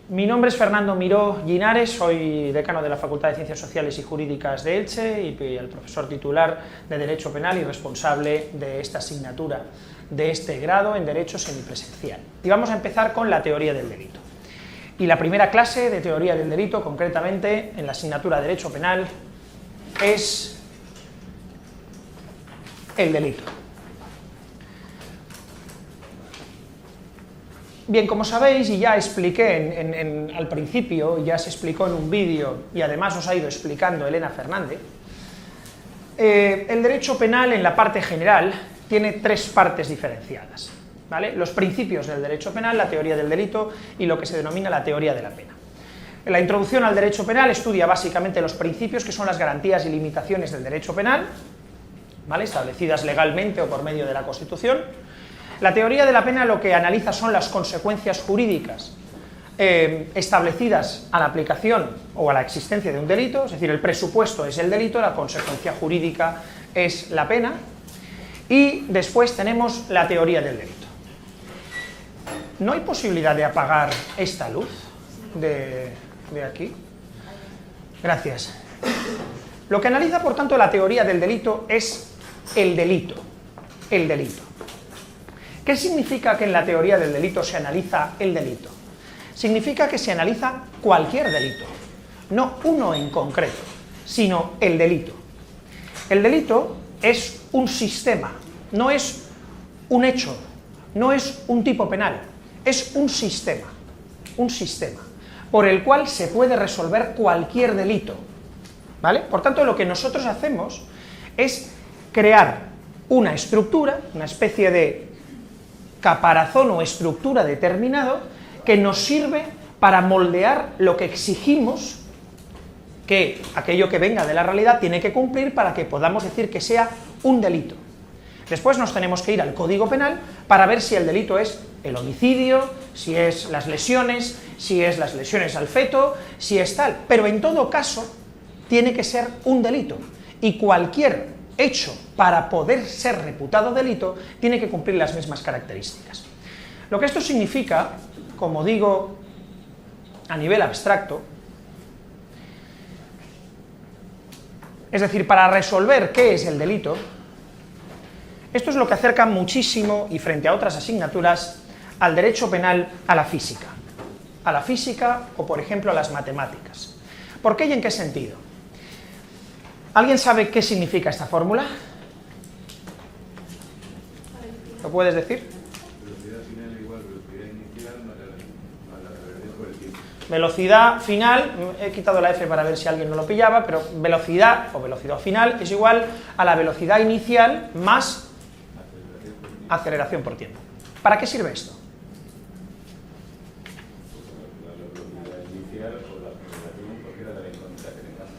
Mi nombre es Fernando Miró Llinares, soy decano de la Facultad de Ciencias Sociales y Jurídicas de Elche y el profesor titular de Derecho Penal y responsable de esta asignatura de este grado en Derecho Semipresencial. Y vamos a empezar con la teoría del delito. Y la primera clase de teoría del delito, concretamente en la asignatura de Derecho Penal, es el delito. Bien, como sabéis, y ya expliqué al principio, ya se explicó en un vídeo, y además os ha ido explicando Elena Fernández, el derecho penal en la parte general tiene tres partes diferenciadas, ¿vale? Los principios del derecho penal, la teoría del delito y lo que se denomina la teoría de la pena. En la introducción al derecho penal estudia básicamente los principios, que son las garantías y limitaciones del derecho penal, ¿vale?, establecidas legalmente o por medio de la Constitución. La teoría de la pena lo que analiza son las consecuencias jurídicas establecidas a la aplicación o a la existencia de un delito, es decir, el presupuesto es el delito, la consecuencia jurídica es la pena, y después tenemos la teoría del delito. ¿No hay posibilidad de apagar esta luz de aquí? Gracias. Lo que analiza, por tanto, la teoría del delito es el delito. El delito. ¿Qué significa que en la teoría del delito se analiza el delito? Significa que se analiza cualquier delito, no uno en concreto, sino el delito. El delito es un sistema, no es un hecho, no es un tipo penal, es un sistema por el cual se puede resolver cualquier delito, ¿vale? Por tanto, lo que nosotros hacemos es crear una estructura, una especie de caparazón o estructura determinado que nos sirve para moldear lo que exigimos que aquello que venga de la realidad tiene que cumplir para que podamos decir que sea un delito. Después nos tenemos que ir al Código Penal para ver si el delito es el homicidio, si es las lesiones, si es las lesiones al feto, si es tal, pero en todo caso tiene que ser un delito, y cualquier hecho para poder ser reputado delito tiene que cumplir las mismas características. Lo que esto significa, como digo, a nivel abstracto, es decir, para resolver qué es el delito, esto es lo que acerca muchísimo, y frente a otras asignaturas, al derecho penal a la física o, por ejemplo, a las matemáticas. ¿Por qué y en qué sentido? ¿Alguien sabe qué significa esta fórmula? ¿Lo puedes decir? Velocidad final igual velocidad inicial más la reversión por el tiempo. Velocidad final, he quitado la F para ver si alguien no lo pillaba, pero velocidad o velocidad final es igual a la velocidad inicial más aceleración por tiempo. ¿Para qué sirve esto? La velocidad inicial o la aceleración porque era de la incógnita que tengamos.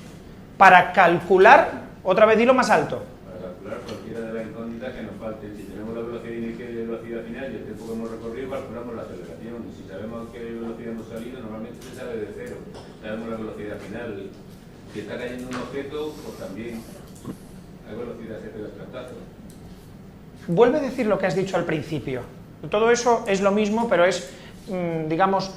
Para calcular, otra vez dilo más alto. Para calcular cualquiera de las incógnitas que nos falten. Si tenemos la velocidad inicial y la velocidad final y el tiempo que hemos recorrido, calculamos la aceleración. Y si sabemos qué velocidad hemos salido, normalmente se sabe de cero. Sabemos la velocidad final. Si está cayendo un objeto, pues también a qué velocidad se pega el trancazo. Vuelve a decir lo que has dicho al principio. Todo eso es lo mismo, pero es, digamos,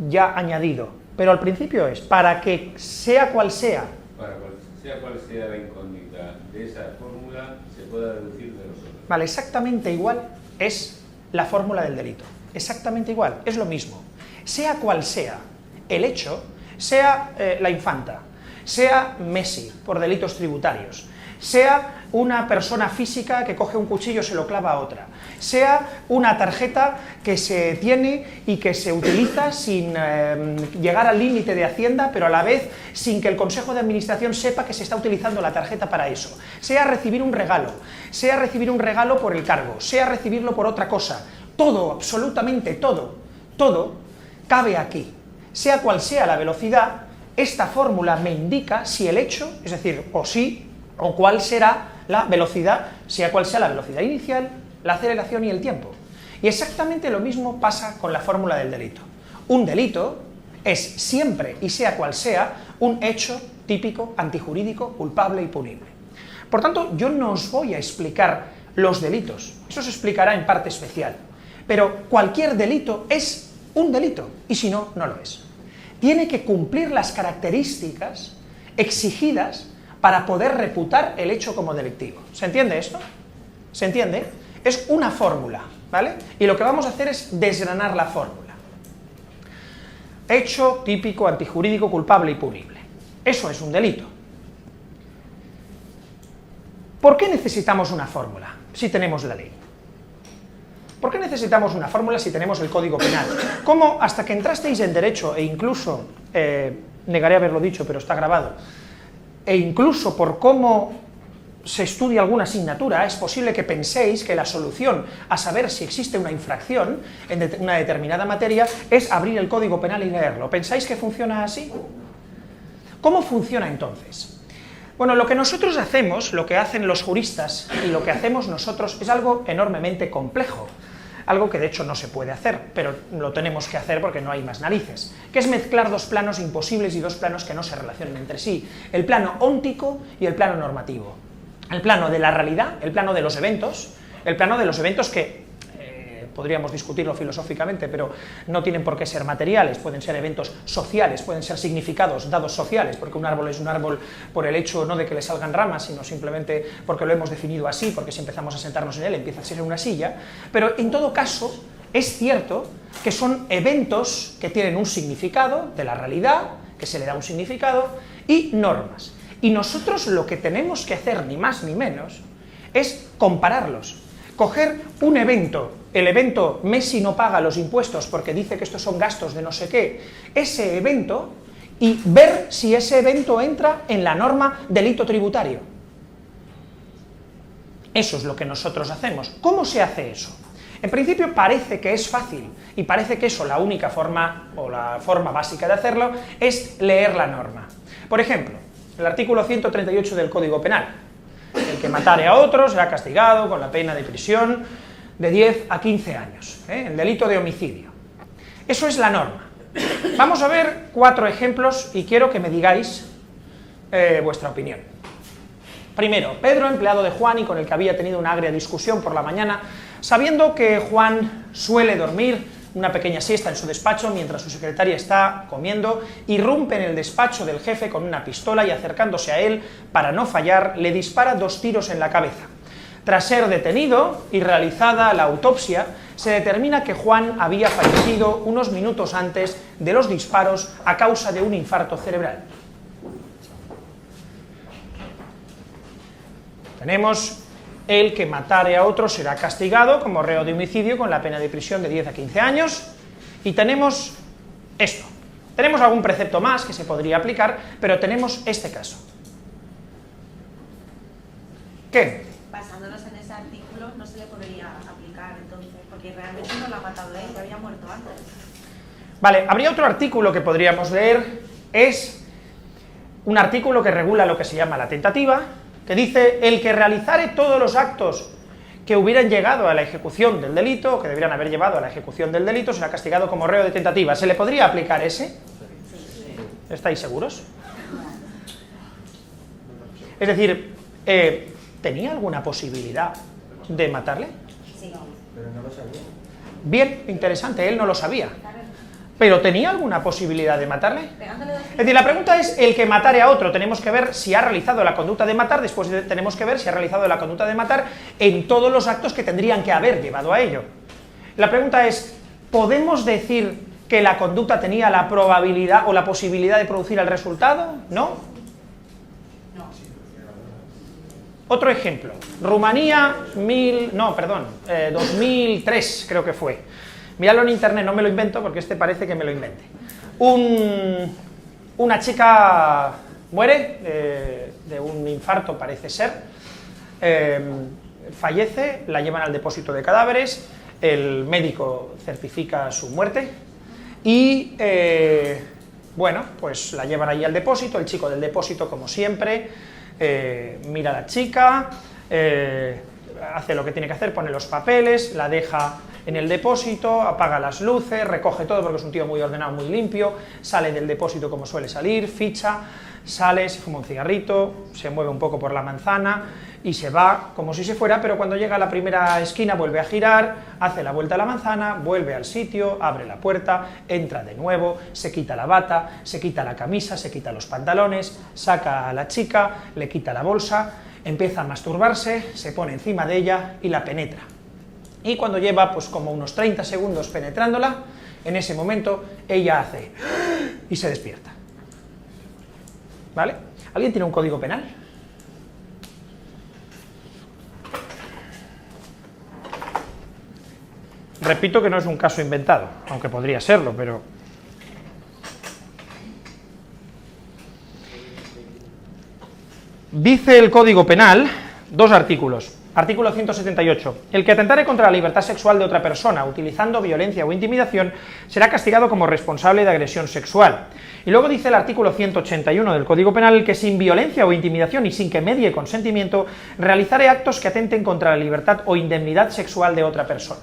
ya añadido. Pero al principio es, para que sea cual sea la incógnita de esa fórmula, se pueda deducir de los otros. Vale, exactamente igual es la fórmula del delito. Exactamente igual, es lo mismo. Sea cual sea el hecho, sea la infanta, sea Messi por delitos tributarios, sea una persona física que coge un cuchillo y se lo clava a otra, sea una tarjeta que se tiene y que se utiliza sin llegar al límite de Hacienda, pero a la vez sin que el Consejo de Administración sepa que se está utilizando la tarjeta para eso, sea recibir un regalo por el cargo, sea recibirlo por otra cosa, todo, absolutamente todo cabe aquí. Sea cual sea la velocidad, esta fórmula me indica si el hecho, es decir, o cuál será la velocidad, sea cual sea la velocidad inicial, la aceleración y el tiempo. Y exactamente lo mismo pasa con la fórmula del delito. Un delito es siempre, y sea cual sea, un hecho típico, antijurídico, culpable y punible. Por tanto, yo no os voy a explicar los delitos, eso se explicará en parte especial, pero cualquier delito es un delito, y si no, no lo es. tiene que cumplir las características exigidas para poder reputar el hecho como delictivo. ¿Se entiende esto? ¿Se entiende? Es una fórmula, ¿vale? Y lo que vamos a hacer es desgranar la fórmula. Hecho típico, antijurídico, culpable y punible. Eso es un delito. ¿Por qué necesitamos una fórmula si tenemos la ley? ¿Por qué necesitamos una fórmula si tenemos el Código Penal? ¿Cómo hasta que entrasteis en Derecho, e incluso, negaré haberlo dicho, pero está grabado, e incluso por cómo se estudia alguna asignatura, es posible que penséis que la solución a saber si existe una infracción en una determinada materia es abrir el Código Penal y leerlo? ¿Pensáis que funciona así? ¿Cómo funciona entonces? Bueno, lo que nosotros hacemos, lo que hacen los juristas y lo que hacemos nosotros es algo enormemente complejo, algo que de hecho no se puede hacer, pero lo tenemos que hacer porque no hay más narices, que es mezclar dos planos imposibles y dos planos que no se relacionan entre sí, el plano óntico y el plano normativo. El plano de la realidad, el plano de los eventos, que podríamos discutirlo filosóficamente, pero no tienen por qué ser materiales, pueden ser eventos sociales, pueden ser significados, dados sociales, porque un árbol es un árbol por el hecho no de que le salgan ramas, sino simplemente porque lo hemos definido así, porque si empezamos a sentarnos en él empieza a ser una silla, pero en todo caso es cierto que son eventos que tienen un significado de la realidad, que se le da un significado, y normas. Y nosotros lo que tenemos que hacer, ni más ni menos, es compararlos. Coger un evento, el evento Messi no paga los impuestos porque dice que estos son gastos de no sé qué, ese evento, y ver si ese evento entra en la norma delito tributario. Eso es lo que nosotros hacemos. ¿Cómo se hace eso? En principio parece que es fácil, y parece que eso, la única forma, o la forma básica de hacerlo, es leer la norma. Por ejemplo, el artículo 138 del Código Penal. El que matare a otro será castigado con la pena de prisión de 10 a 15 años, el delito de homicidio. Eso es la norma. Vamos a ver 4 ejemplos y quiero que me digáis vuestra opinión. Primero, Pedro, empleado de Juan y con el que había tenido una agria discusión por la mañana, sabiendo que Juan suele dormir una pequeña siesta en su despacho mientras su secretaria está comiendo, irrumpe en el despacho del jefe con una pistola y acercándose a él, para no fallar, le dispara 2 tiros en la cabeza. Tras ser detenido y realizada la autopsia, se determina que Juan había fallecido unos minutos antes de los disparos a causa de un infarto cerebral. Tenemos: el que matare a otro será castigado como reo de homicidio con la pena de prisión de 10 a 15 años. Y tenemos esto. Tenemos algún precepto más que se podría aplicar, pero tenemos este caso. ¿Qué? Basándonos en ese artículo, no se le podría aplicar entonces, porque realmente no lo ha matado él, ya había muerto antes. Vale, habría otro artículo que podríamos leer, es un artículo que regula lo que se llama la tentativa, que dice: el que realizare todos los actos que hubieran llegado a la ejecución del delito, o que debieran haber llevado a la ejecución del delito, será castigado como reo de tentativa. ¿Se le podría aplicar ese? ¿Estáis seguros? Es decir, ¿tenía alguna posibilidad de matarle? Sí. Pero no lo sabía. Bien, interesante, él no lo sabía. ¿Pero tenía alguna posibilidad de matarle? Pegándole 2 tiros. Es decir, la pregunta es: el que matare a otro, tenemos que ver si ha realizado la conducta de matar, después tenemos que ver si ha realizado la conducta de matar en todos los actos que tendrían que haber llevado a ello. La pregunta es: ¿podemos decir que la conducta tenía la probabilidad o la posibilidad de producir el resultado? ¿No? No. Otro ejemplo, Rumanía, 2003 creo que fue. Miradlo en internet, no me lo invento porque este parece que me lo invente. Una chica muere de un infarto, parece ser, fallece, la llevan al depósito de cadáveres, el médico certifica su muerte y, bueno, pues la llevan allí al depósito, el chico del depósito, como siempre, mira a la chica, hace lo que tiene que hacer, pone los papeles, la deja en el depósito, apaga las luces, recoge todo porque es un tío muy ordenado, muy limpio, sale del depósito como suele salir, ficha, sale, se fuma un cigarrito, se mueve un poco por la manzana y se va como si se fuera, pero cuando llega a la primera esquina vuelve a girar, hace la vuelta a la manzana, vuelve al sitio, abre la puerta, entra de nuevo, se quita la bata, se quita la camisa, se quita los pantalones, saca a la chica, le quita la bolsa, empieza a masturbarse, se pone encima de ella y la penetra. Y cuando lleva pues como unos 30 segundos penetrándola, en ese momento ella hace y se despierta. ¿Vale? ¿Alguien tiene un código penal? Repito que no es un caso inventado, aunque podría serlo, pero... Dice el Código Penal, 2 artículos. Artículo 178. El que atentare contra la libertad sexual de otra persona utilizando violencia o intimidación será castigado como responsable de agresión sexual. Y luego dice el artículo 181 del Código Penal el que sin violencia o intimidación y sin que medie consentimiento realizare actos que atenten contra la libertad o indemnidad sexual de otra persona.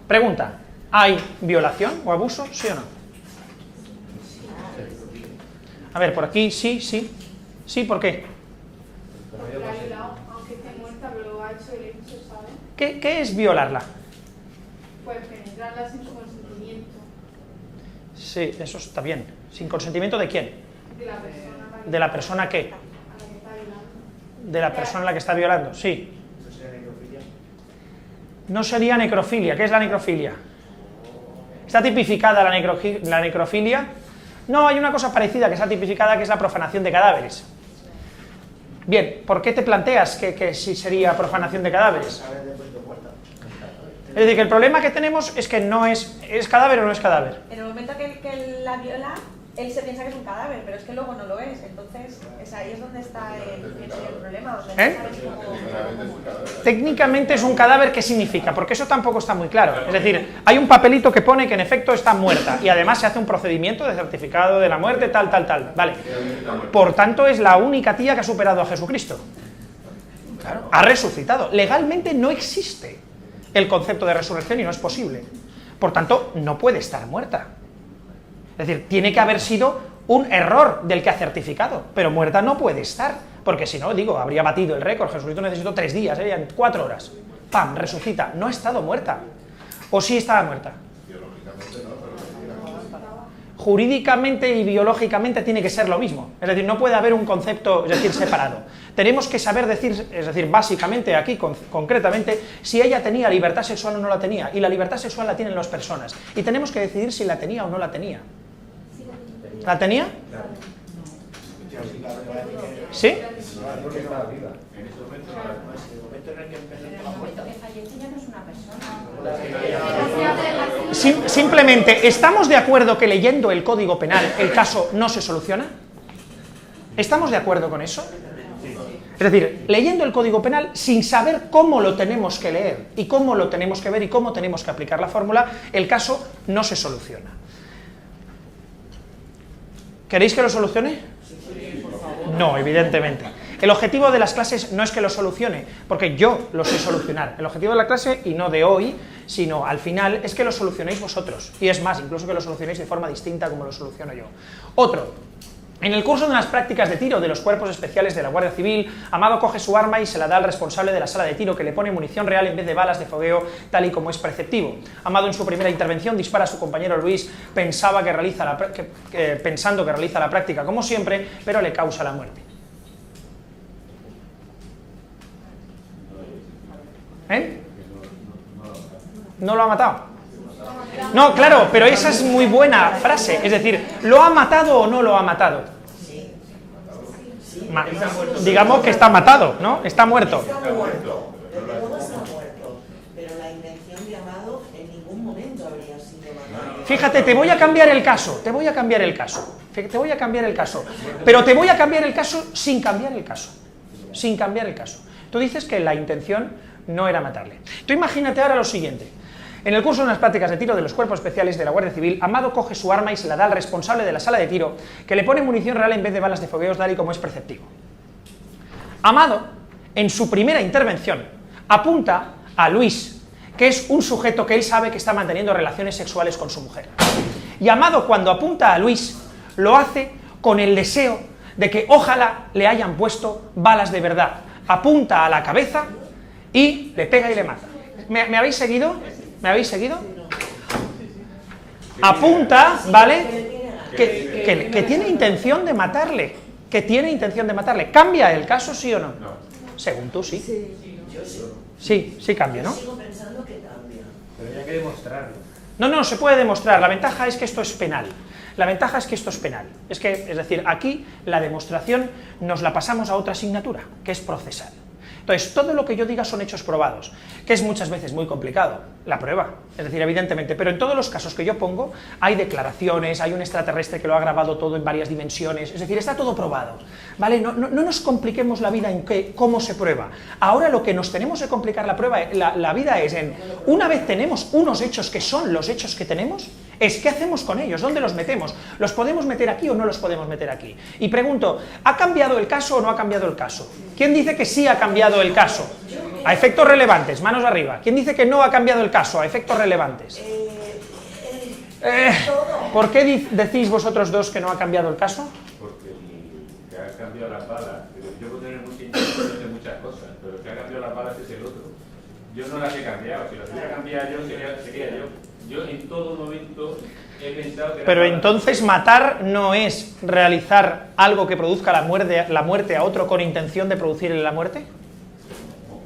Pregunta, ¿hay violación o abuso? ¿Sí o no? A ver, por aquí, sí, sí. Sí, ¿por qué? Porque la ha violado, aunque esté muerta, pero lo ha hecho el hecho, ¿sabes? ¿Qué es violarla? Pues penetrarla sin su consentimiento. Sí, eso está bien. ¿Sin consentimiento de quién? De la persona. ¿De la persona qué? A la que está violando. ¿De la persona a la que está violando? Sí. No sería necrofilia. ¿Qué es la necrofilia? ¿Está tipificada la necrofilia? No, hay una cosa parecida que está tipificada, que es la profanación de cadáveres. Bien, ¿por qué te planteas que sí sería profanación de cadáveres? Es decir, que el problema que tenemos es que no es cadáver o no es cadáver. En el momento que la viola, él se piensa que es un cadáver, pero es que luego no lo es. Entonces, ahí es donde está el problema. O sea, no sabes cómo... Técnicamente es un cadáver, ¿qué significa? Porque eso tampoco está muy claro. Es decir, hay un papelito que pone que en efecto está muerta y además se hace un procedimiento de certificado de la muerte, tal. Vale. Por tanto, es la única tía que ha superado a Jesucristo. Claro. Ha resucitado. Legalmente no existe el concepto de resurrección y no es posible. Por tanto, no puede estar muerta. Es decir, tiene que haber sido un error del que ha certificado, pero muerta no puede estar, porque si no, digo, habría batido el récord. Jesucristo necesitó 3 días, en 4 horas. ¡Pam! Resucita. No ha estado muerta. ¿O sí estaba muerta? Jurídicamente y biológicamente tiene que ser lo mismo. Es decir, no puede haber un concepto, es decir, separado. Tenemos que saber decir, es decir, básicamente aquí, concretamente, si ella tenía libertad sexual o no la tenía. Y la libertad sexual la tienen las personas. Y tenemos que decidir si la tenía o no la tenía. ¿La tenía? ¿Sí? En el momento que fallece ya no es una persona. Simplemente, ¿estamos de acuerdo que leyendo el Código Penal el caso no se soluciona? ¿Estamos de acuerdo con eso? Es decir, leyendo el Código Penal sin saber cómo lo tenemos que leer y cómo lo tenemos que ver y cómo tenemos que aplicar la fórmula, el caso no se soluciona. ¿Queréis que lo solucione? No, evidentemente. El objetivo de las clases no es que lo solucione, porque yo lo sé solucionar. El objetivo de la clase, y no de hoy, sino al final, es que lo solucionéis vosotros. Y es más, incluso que lo solucionéis de forma distinta como lo soluciono yo. Otro. En el curso de unas prácticas de tiro de los cuerpos especiales de la Guardia Civil, Amado coge su arma y se la da al responsable de la sala de tiro, que le pone munición real en vez de balas de fogueo, tal y como es preceptivo. Amado en su primera intervención dispara a su compañero Luis, pensando que realiza la práctica como siempre, pero le causa la muerte. ¿No lo ha matado? No, claro, pero esa es muy buena frase, es decir, ¿lo ha matado o no lo ha matado? Digamos que está matado, ¿no? Está muerto. Está muerto, desde luego está muerto, pero la intención de Amado en ningún momento habría sido matar. Fíjate, te voy a cambiar el caso, pero te voy a cambiar el caso sin cambiar el caso. Tú dices que la intención no era matarle. Tú imagínate ahora lo siguiente. En el curso de unas prácticas de tiro de los cuerpos especiales de la Guardia Civil, Amado coge su arma y se la da al responsable de la sala de tiro, que le pone munición real en vez de balas de fogueos, tal y como es preceptivo. Amado, en su primera intervención, apunta a Luis, que es un sujeto que él sabe que está manteniendo relaciones sexuales con su mujer. Y Amado, cuando apunta a Luis, lo hace con el deseo de que ojalá le hayan puesto balas de verdad. Apunta a la cabeza y le pega y le mata. ¿Me habéis seguido? ¿Me habéis seguido? Apunta, ¿vale? Que tiene intención de matarle. Que tiene intención de matarle. ¿Cambia el caso, sí o no? No. Según tú, sí. Yo sí. Sí cambia, ¿no? Sigo pensando que cambia. Pero hay que demostrarlo. No, se puede demostrar. La ventaja es que esto es penal. La ventaja es que esto es penal. Es decir, aquí la demostración nos la pasamos a otra asignatura, que es procesal. Entonces, todo lo que yo diga son hechos probados, que es muchas veces muy complicado, la prueba, es decir, evidentemente, pero en todos los casos que yo pongo hay declaraciones, hay un extraterrestre que lo ha grabado todo en varias dimensiones, es decir, está todo probado, ¿vale? No nos compliquemos la vida en cómo se prueba. Ahora lo que nos tenemos que complicar la vida es en, una vez tenemos unos hechos que son los hechos que tenemos, es qué hacemos con ellos, dónde los metemos, los podemos meter aquí o no los podemos meter aquí. Y pregunto, ¿ha cambiado el caso o no ha cambiado el caso? ¿Quién dice que sí ha cambiado el caso? A efectos relevantes, manos arriba. ¿Quién dice que no ha cambiado el caso a efectos relevantes? ¿Por qué decís vosotros dos que no ha cambiado el caso? Porque que ha cambiado las balas. Yo puedo tener mucha intención de muchas cosas, pero el que ha cambiado las balas es el otro. Yo no las he cambiado. Si las hubiera cambiado yo, sería yo. Yo en todo momento he pensado que... Pero entonces matar no es realizar algo que produzca la muerte a otro con intención de producirle la muerte.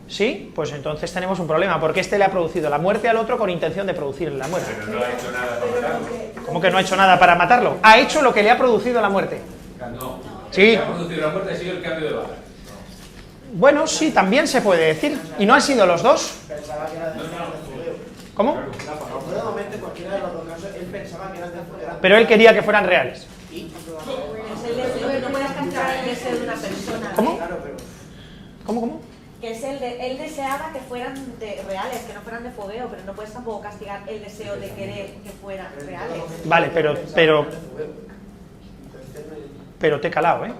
¿Sí? Pues entonces tenemos un problema, porque este le ha producido la muerte al otro con intención de producirle la muerte. Pero no ha hecho nada para matarlo. ¿Cómo que no ha hecho nada para matarlo? Ha hecho lo que le ha producido la muerte. No. Sí. El que ha producido la muerte ha sido el cambio de balas. Bueno, sí, también se puede decir. ¿Y no han sido los dos? ¿Cómo? Afortunadamente, cualquiera de los dos casos, él pensaba que eran de fuera. Pero él quería que fueran reales. No puedes castigar el deseo de una persona. ¿Cómo? Claro, pero ¿Cómo? Que es él deseaba que fueran reales, que no fueran de fogueo, pero no puedes tampoco castigar el deseo de querer que fueran reales. Vale, pero te he calado, ¿eh?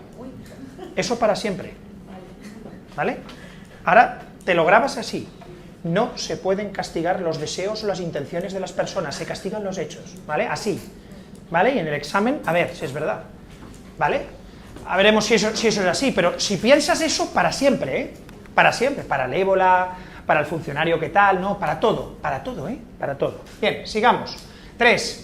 Eso para siempre. ¿Vale? Ahora te lo grabas así. No se pueden castigar los deseos o las intenciones de las personas, se castigan los hechos, ¿vale? Así, ¿vale? Y en el examen, a ver si es verdad, ¿vale? A veremos si eso es así, pero si piensas eso, para siempre, ¿eh? Para siempre, para el ébola, para el funcionario que tal, no, para todo, ¿eh? Para todo. Bien, sigamos. 3.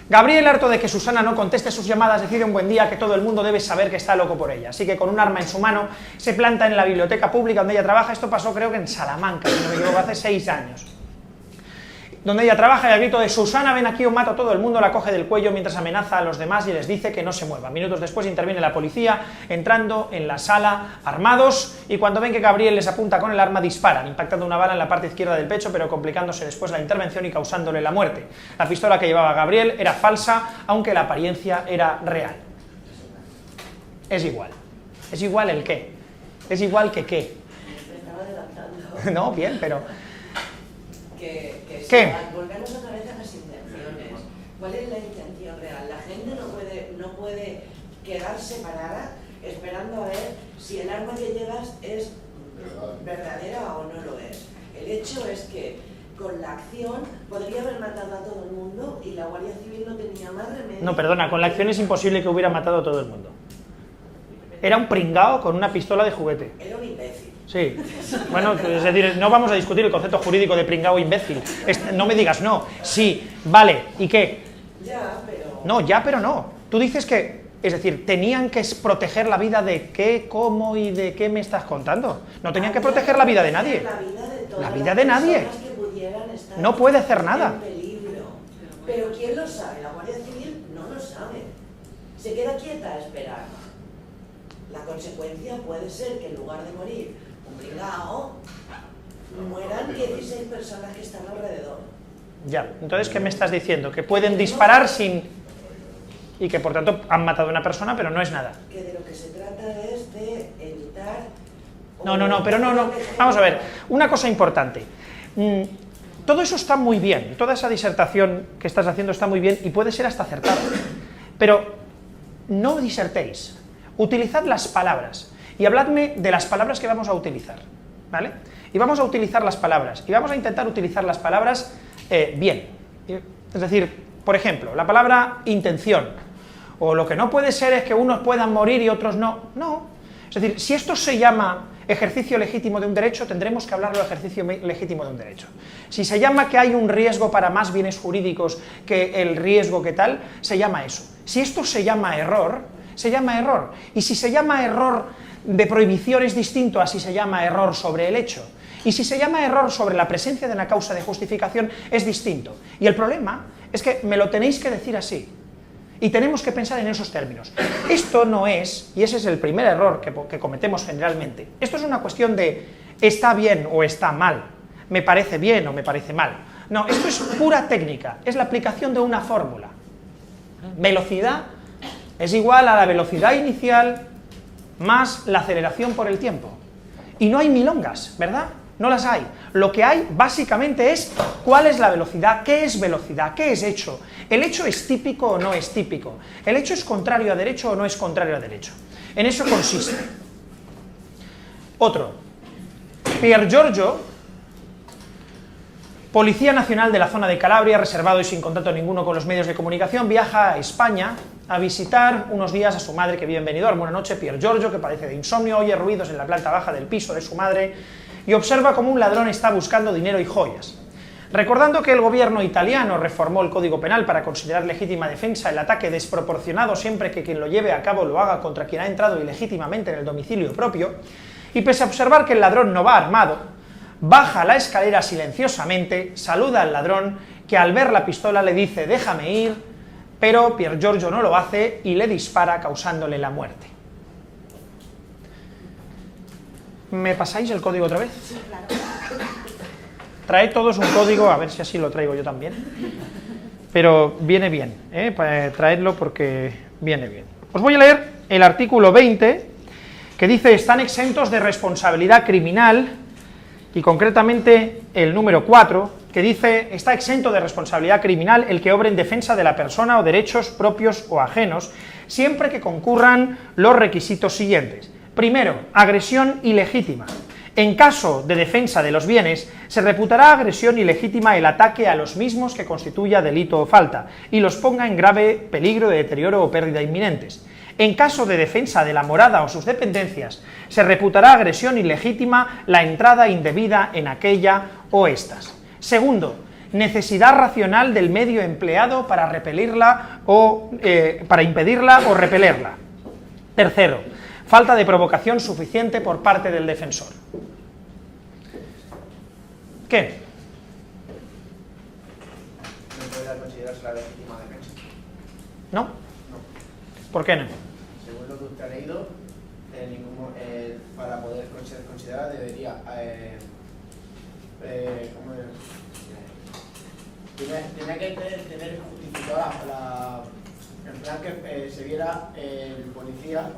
Gabriel, harto de que Susana no conteste sus llamadas, decide un buen día que todo el mundo debe saber que está loco por ella. Así que con un arma en su mano se planta en la biblioteca pública donde ella trabaja. Esto pasó creo que en Salamanca, si no me equivoco, hace 6 años. Donde ella trabaja y al grito de Susana, ven aquí o mato a todo el mundo, la coge del cuello mientras amenaza a los demás y les dice que no se muevan. Minutos después interviene la policía, entrando en la sala armados, y cuando ven que Gabriel les apunta con el arma, disparan, impactando una bala en la parte izquierda del pecho, pero complicándose después la intervención y causándole la muerte. La pistola que llevaba Gabriel era falsa, aunque la apariencia era real. Es igual. ¿Es igual el qué? ¿Es igual que qué? Me estaba adelantando. No, bien, pero... Que ¿Qué? volvemos otra vez a las intenciones. ¿Cuál es la intención real? La gente no puede quedarse parada esperando a ver si el arma que llevas es verdadera o no lo es. El hecho es que con la acción podría haber matado a todo el mundo y la Guardia Civil no tenía más remedio. No, perdona, con la acción es imposible que hubiera matado a todo el mundo. Era un pringao con una pistola de juguete. Era un imbécil. Sí, bueno, es decir, no vamos a discutir el concepto jurídico de pringao imbécil. No me digas no, sí, vale, ¿y qué? Ya, pero... No, ya, pero no. Tú dices que, es decir, tenían que proteger la vida de qué, cómo y de qué me estás contando. No tenían que proteger la vida de nadie. La vida de nadie. No puede hacer nada. Pero ¿quién lo sabe? La Guardia Civil no lo sabe. Se queda quieta a esperar. La consecuencia puede ser que en lugar de morir un pringao, mueran 16 personas que están alrededor. Ya, entonces, ¿qué me estás diciendo? Que pueden disparar sin... y que por tanto han matado a una persona, pero no es nada. Que de lo que se trata es de evitar... No, pero no. Vamos a ver, una cosa importante. Todo eso está muy bien, toda esa disertación que estás haciendo está muy bien y puede ser hasta acertada. Pero no disertéis, utilizad las palabras y habladme de las palabras que vamos a utilizar, ¿vale? Y vamos a utilizar las palabras, y vamos a intentar utilizar las palabras bien. Es decir, por ejemplo, la palabra intención, o lo que no puede ser es que unos puedan morir y otros no. No. Es decir, si esto se llama ejercicio legítimo de un derecho, tendremos que hablarlo de ejercicio legítimo de un derecho. Si se llama que hay un riesgo para más bienes jurídicos que el riesgo que tal, se llama eso. Si esto se llama error, se llama error. Y si se llama error de prohibición es distinto a si se llama error sobre el hecho. Y si se llama error sobre la presencia de una causa de justificación es distinto. Y el problema es que me lo tenéis que decir así. Y tenemos que pensar en esos términos. Esto no es, y ese es el primer error que cometemos generalmente, esto es una cuestión de está bien o está mal, me parece bien o me parece mal. No, esto es pura técnica, es la aplicación de una fórmula. Velocidad es igual a la velocidad inicial más la aceleración por el tiempo. Y no hay milongas, ¿verdad? No las hay. Lo que hay básicamente es cuál es la velocidad, qué es hecho. ¿El hecho es típico o no es típico? ¿El hecho es contrario a derecho o no es contrario a derecho? En eso consiste. Otro. Pier Giorgio, policía nacional de la zona de Calabria, reservado y sin contacto ninguno con los medios de comunicación, viaja a España a visitar unos días a su madre que vive en Benidorm. Una noche Pier Giorgio, que padece de insomnio, oye ruidos en la planta baja del piso de su madre y observa cómo un ladrón está buscando dinero y joyas. Recordando que el gobierno italiano reformó el Código Penal para considerar legítima defensa el ataque desproporcionado siempre que quien lo lleve a cabo lo haga contra quien ha entrado ilegítimamente en el domicilio propio, y pese a observar que el ladrón no va armado, baja la escalera silenciosamente, saluda al ladrón, que al ver la pistola le dice «déjame ir», pero Pier Giorgio no lo hace y le dispara causándole la muerte. ¿Me pasáis el código otra vez? Sí, claro. Traed todos un código, a ver si así lo traigo yo también. Pero viene bien, traedlo porque viene bien. Os voy a leer el artículo 20, que dice están exentos de responsabilidad criminal, y concretamente el número 4, que dice está exento de responsabilidad criminal el que obre en defensa de la persona o derechos propios o ajenos, siempre que concurran los requisitos siguientes. Primero, agresión ilegítima. En caso de defensa de los bienes, se reputará agresión ilegítima el ataque a los mismos que constituya delito o falta, y los ponga en grave peligro de deterioro o pérdida inminentes. En caso de defensa de la morada o sus dependencias, se reputará agresión ilegítima la entrada indebida en aquella o estas. Segundo, necesidad racional del medio empleado para repelirla o para impedirla o repelerla. Tercero, falta de provocación suficiente por parte del defensor. ¿Qué? No podría considerarse la legítima defensa. ¿No? No. ¿Por qué no? Según lo que usted ha leído, para poder considerar debería tenía que tener justificada en plan que se viera el policía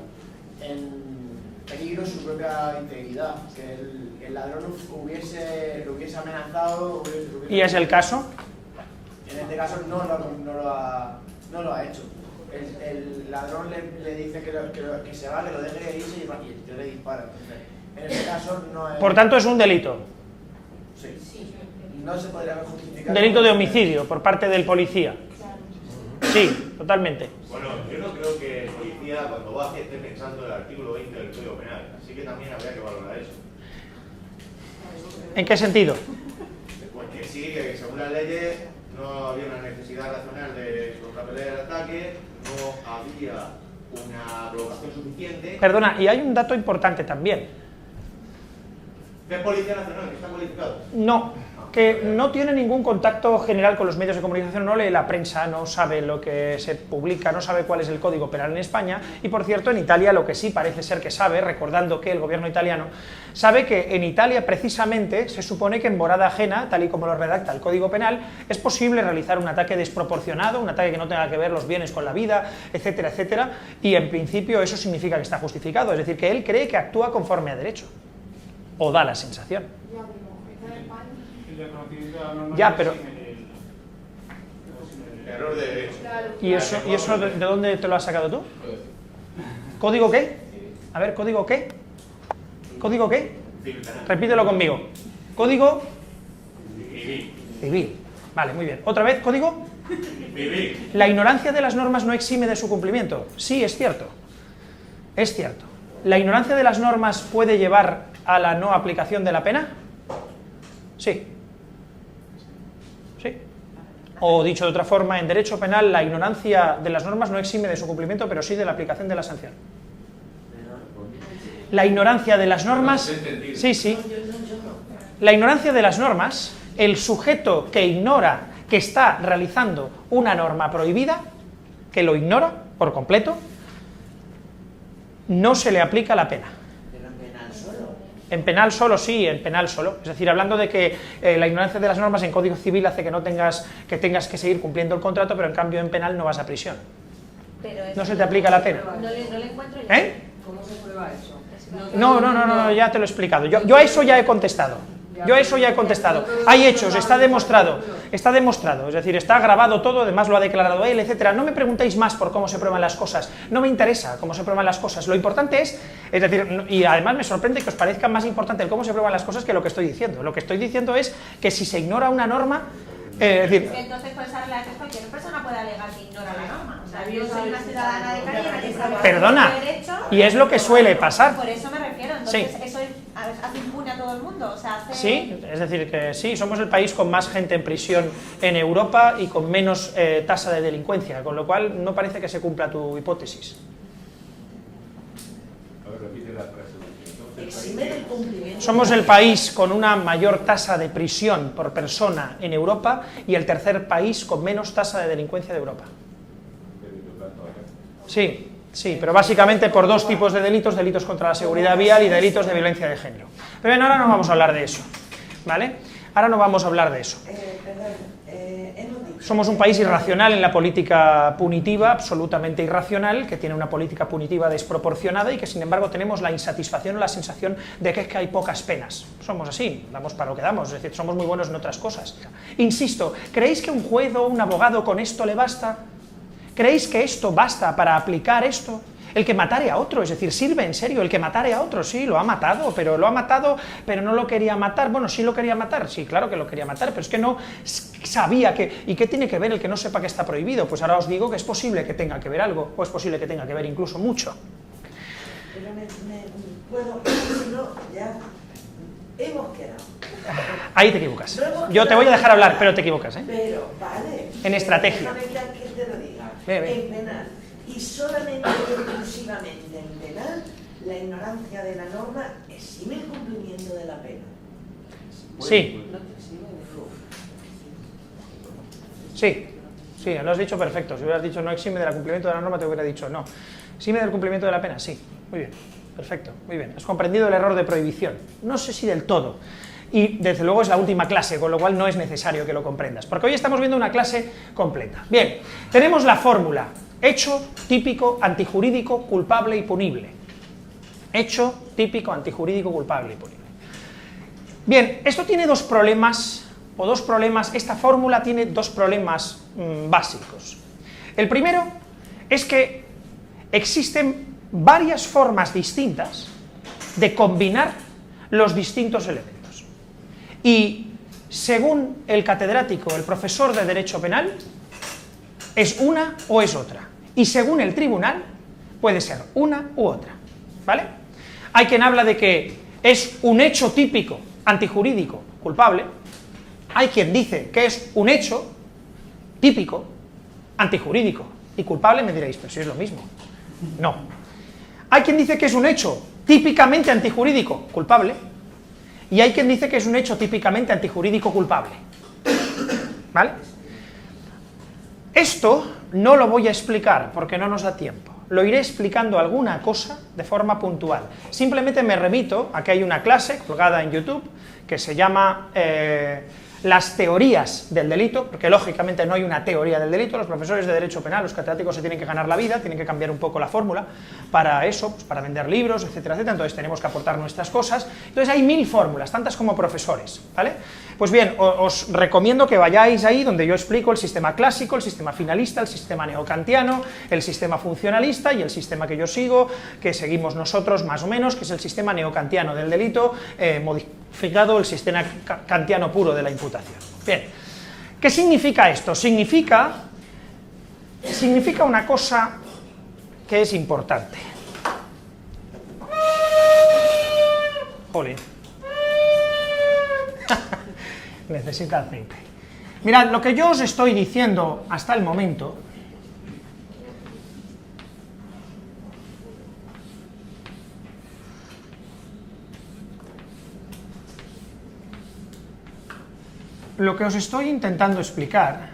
en peligro su propia integridad, que el ladrón lo hubiese amenazado. ¿Y es el caso? En este caso no lo ha hecho. El ladrón le dice que se va, que lo deje irse y el tío le dispara. En este caso no es... Por tanto es un delito. Sí. No se podría justificar... Un delito de homicidio por parte del policía. Sí, totalmente. Bueno, yo no creo que el policía cuando va a esté pensando en el artículo 20 del Código Penal, así que también habría que valorar eso. ¿En qué sentido? Porque sí, que según las leyes no había una necesidad racional de contrapelar el ataque, no había una provocación suficiente. Perdona, y hay un dato importante también. ¿Qué es Policía Nacional? ¿Que está cualificado? No, que no tiene ningún contacto general con los medios de comunicación, no lee la prensa, no sabe lo que se publica, no sabe cuál es el Código Penal en España, y por cierto en Italia lo que sí parece ser que sabe, recordando que el gobierno italiano sabe que en Italia precisamente se supone que en morada ajena, tal y como lo redacta el Código Penal, es posible realizar un ataque desproporcionado, un ataque que no tenga que ver los bienes con la vida, etcétera, etcétera, y en principio eso significa que está justificado, es decir, que él cree que actúa conforme a derecho, o da la sensación. Ya, pero... Error de derecho. ¿Y eso de dónde te lo has sacado tú? ¿Código qué? A ver, ¿código qué? ¿Código qué? Repítelo conmigo. ¿Código? Civil. Civil. Vale, muy bien. ¿Otra vez? ¿Código? ¿La ignorancia de las normas no exime de su cumplimiento? Sí, es cierto. Es cierto. ¿La ignorancia de las normas puede llevar a la no aplicación de la pena? Sí. Sí. O dicho de otra forma, en derecho penal la ignorancia de las normas no exime de su cumplimiento, pero sí de la aplicación de la sanción. La ignorancia de las normas... Sí, sí. La ignorancia de las normas, el sujeto que ignora que está realizando una norma prohibida, que lo ignora por completo, no se le aplica la pena. Pero en penal solo. En penal solo, sí, en penal solo. Es decir, hablando de que la ignorancia de las normas en Código Civil hace que no tengas que seguir cumpliendo el contrato, pero en cambio en penal no vas a prisión. Pero No se te aplica la pena. no le encuentro yo. ¿Cómo se prueba eso? No, ya te lo he explicado. Yo a eso ya he contestado. Yo a eso ya he contestado. Hay hechos, está demostrado, es decir, está grabado todo, además lo ha declarado él, etcétera. No me preguntéis más por cómo se prueban las cosas, no me interesa cómo se prueban las cosas. Lo importante es decir, y además me sorprende que os parezca más importante el cómo se prueban las cosas que lo que estoy diciendo. Lo que estoy diciendo es que si se ignora una norma, es decir... Entonces, por esa regla, cualquier persona puede alegar que ignora la norma. O sea, yo soy una ciudadana de calle que sabe Perdona, derecho, y es lo que suele pasar. Por eso me refiero, entonces Sí. eso hace impune a todo el mundo, o sea, hace... Sí, es decir, que sí, somos el país con más gente en prisión en Europa y con menos tasa de delincuencia, con lo cual no parece que se cumpla tu hipótesis. A ver, repite la frase. Exime del cumplimiento. Somos el país con una mayor tasa de prisión por persona en Europa y el tercer país con menos tasa de delincuencia de Europa. Sí, sí, pero básicamente por dos tipos de delitos, delitos contra la seguridad vial y delitos de violencia de género. Pero bien, ahora no vamos a hablar de eso, ¿vale? Ahora no vamos a hablar de eso. Hemos dicho. Somos un país irracional en la política punitiva, absolutamente irracional, que tiene una política punitiva desproporcionada y que sin embargo tenemos la insatisfacción o la sensación de que es que hay pocas penas. Somos así, damos para lo que damos, es decir, somos muy buenos en otras cosas. Insisto, ¿creéis que un juez o un abogado con esto le basta? ¿Creéis que esto basta para aplicar esto? El que matare a otro, es decir, ¿sirve en serio el que matare a otro? Sí, lo ha matado, pero no lo quería matar. Bueno, sí lo quería matar, sí, claro que lo quería matar, pero es que no sabía que... ¿Y qué tiene que ver el que no sepa que está prohibido? Pues ahora os digo que es posible que tenga que ver algo, o es posible que tenga que ver incluso mucho. Pero puedo, si no, ya hemos quedado. Ahí te equivocas. Yo te voy a dejar hablar, pero te equivocas, ¿eh? Pero, vale. En estrategia. Déjame que te lo diga. Ve. En penal. Y solamente y exclusivamente en penal, la ignorancia de la norma exime el cumplimiento de la pena. Sí. Sí, lo has dicho perfecto. Si hubieras dicho no exime del cumplimiento de la norma, te hubiera dicho no. ¿Exime del cumplimiento de la pena? Sí. Muy bien. Perfecto. Muy bien. Has comprendido el error de prohibición. No sé si del todo. Y desde luego es la última clase, con lo cual no es necesario que lo comprendas, porque hoy estamos viendo una clase completa. Bien, tenemos la fórmula: hecho típico, antijurídico, culpable y punible. Hecho típico, antijurídico, culpable y punible. Bien, esto tiene dos problemas, esta fórmula tiene dos problemas básicos. El primero es que existen varias formas distintas de combinar los distintos elementos. Y según el catedrático, el profesor de Derecho Penal, es una o es otra. Y según el tribunal, puede ser una u otra. ¿Vale? Hay quien habla de que es un hecho típico, antijurídico, culpable. Hay quien dice que es un hecho típico, antijurídico y culpable. Me diréis, pero si es lo mismo. No. Hay quien dice que es un hecho típicamente antijurídico, culpable. Y hay quien dice que es un hecho típicamente antijurídico culpable. ¿Vale? Esto no lo voy a explicar porque no nos da tiempo. Lo iré explicando alguna cosa de forma puntual. Simplemente me remito a que hay una clase colgada en YouTube que se llama las teorías del delito, porque lógicamente no hay una teoría del delito. Los profesores de Derecho Penal, los catedráticos, se tienen que ganar la vida, tienen que cambiar un poco la fórmula para eso, pues para vender libros, etcétera, etcétera. Entonces tenemos que aportar nuestras cosas. Entonces hay 1000 fórmulas, tantas como profesores, ¿vale? Pues bien, os recomiendo que vayáis ahí donde yo explico el sistema clásico, el sistema finalista, el sistema neokantiano, el sistema funcionalista y el sistema que yo sigo, que seguimos nosotros más o menos, que es el sistema neokantiano del delito, modificado el sistema kantiano puro de la imputación. Bien, ¿Qué significa esto? Significa una cosa que es importante. Jolín. Necesita aceite. Mirad, lo que yo os estoy diciendo hasta el momento lo que os estoy intentando explicar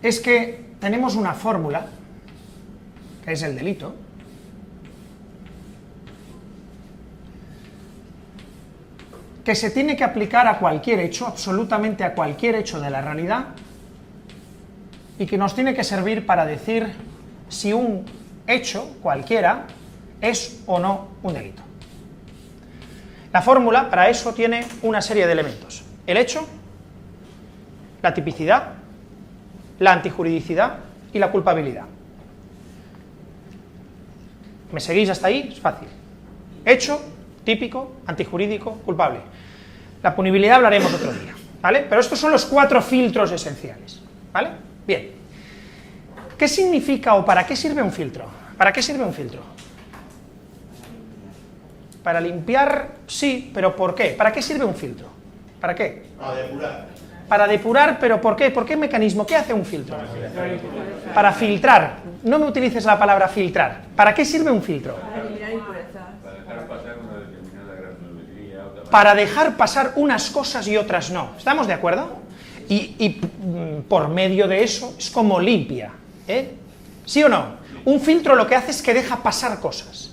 es que tenemos una fórmula, que es el delito, que se tiene que aplicar a cualquier hecho, absolutamente a cualquier hecho de la realidad, y que nos tiene que servir para decir si un hecho, cualquiera, es o no un delito. La fórmula para eso tiene una serie de elementos: el hecho, la tipicidad, la antijuridicidad y la culpabilidad. ¿Me seguís hasta ahí? Es fácil. Hecho, típico, antijurídico, culpable. La punibilidad hablaremos otro día, ¿vale? Pero estos son los 4 filtros esenciales, ¿vale? Bien. ¿Qué significa o para qué sirve un filtro? ¿Para qué sirve un filtro? Para limpiar, sí, pero ¿por qué? ¿Para qué sirve un filtro? ¿Para qué? Para depurar. Para depurar, pero ¿por qué? ¿Por qué mecanismo? ¿Qué hace un filtro? Para filtrar. No me utilices la palabra filtrar. ¿Para qué sirve un filtro? Para dejar pasar una determinada granulometría. Para dejar pasar unas cosas y otras no. ¿Estamos de acuerdo? Y por medio de eso es como limpia, ¿eh? ¿Sí o no? Un filtro lo que hace es que deja pasar cosas,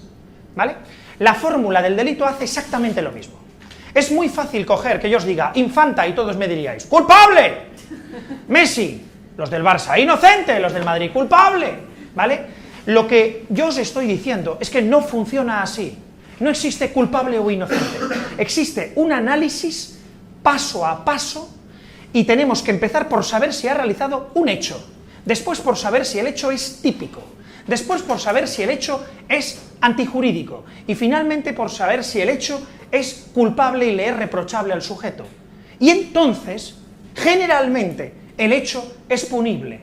¿vale? La fórmula del delito hace exactamente lo mismo. Es muy fácil coger que yo os diga Infanta y todos me diríais ¡culpable! Messi, los del Barça, inocente, los del Madrid, culpable, ¿vale? Lo que yo os estoy diciendo es que no funciona así. No existe culpable o inocente. Existe un análisis paso a paso y tenemos que empezar por saber si ha realizado un hecho, después por saber si el hecho es típico, después por saber si el hecho es antijurídico y finalmente por saber si el hecho es culpable y le es reprochable al sujeto. Y entonces, generalmente, el hecho es punible.